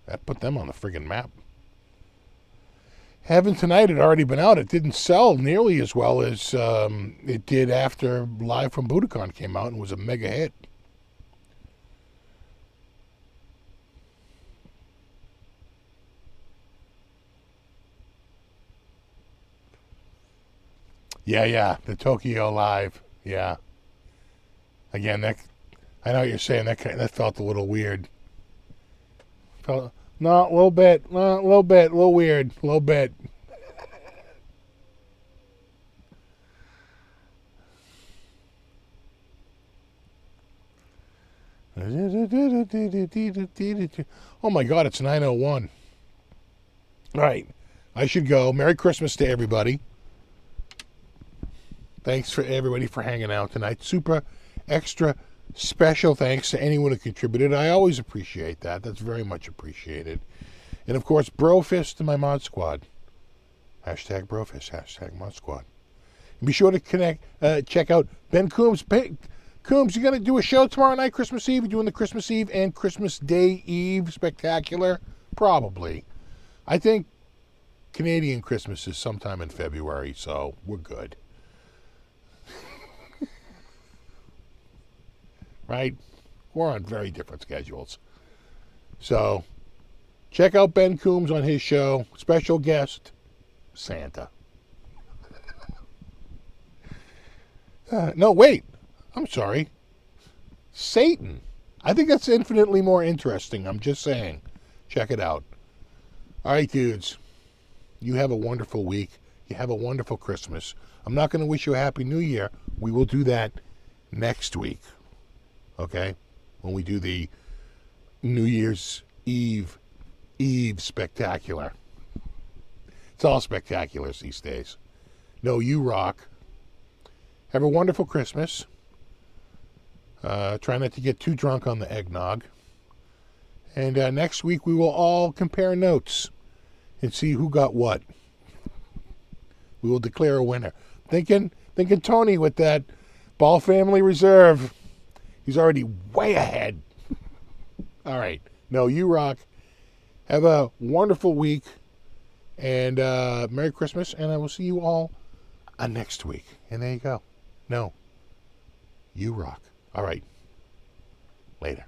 That put them on the friggin' map. Heaven Tonight had already been out. It didn't sell nearly as well as it did after Live from Budokan came out and was a mega hit. Yeah, the Tokyo Live, yeah. Again, I know what you're saying. That felt a little weird. No, a little bit, a little weird, a little bit. Oh my God, it's 9:01. All right, I should go. Merry Christmas to everybody. Thanks for everybody for hanging out tonight. Super extra special thanks to anyone who contributed. I always appreciate that. That's very much appreciated. And of course, Brofist to my mod squad. Hashtag Brofist, hashtag mod squad. And be sure to check out Ben Coombs. Coombs, you going to do a show tomorrow night, Christmas Eve? You're doing the Christmas Eve and Christmas Day Eve spectacular? Probably. I think Canadian Christmas is sometime in February, so we're good. Right? We're on very different schedules. So, check out Ben Coombs on his show. Special guest, Santa. No, wait. I'm sorry. Satan. I think that's infinitely more interesting. I'm just saying. Check it out. All right, dudes. You have a wonderful week. You have a wonderful Christmas. I'm not going to wish you a Happy New Year. We will do that next week. Okay? When we do the New Year's Eve spectacular. It's all spectaculars these days. No, you rock. Have a wonderful Christmas. Try not to get too drunk on the eggnog. And next week we will all compare notes and see who got what. We will declare a winner. Thinking Tony with that Ball Family Reserve. He's already way ahead. All right. No, you rock. Have a wonderful week. And Merry Christmas. And I will see you all next week. And there you go. No, you rock. All right. Later.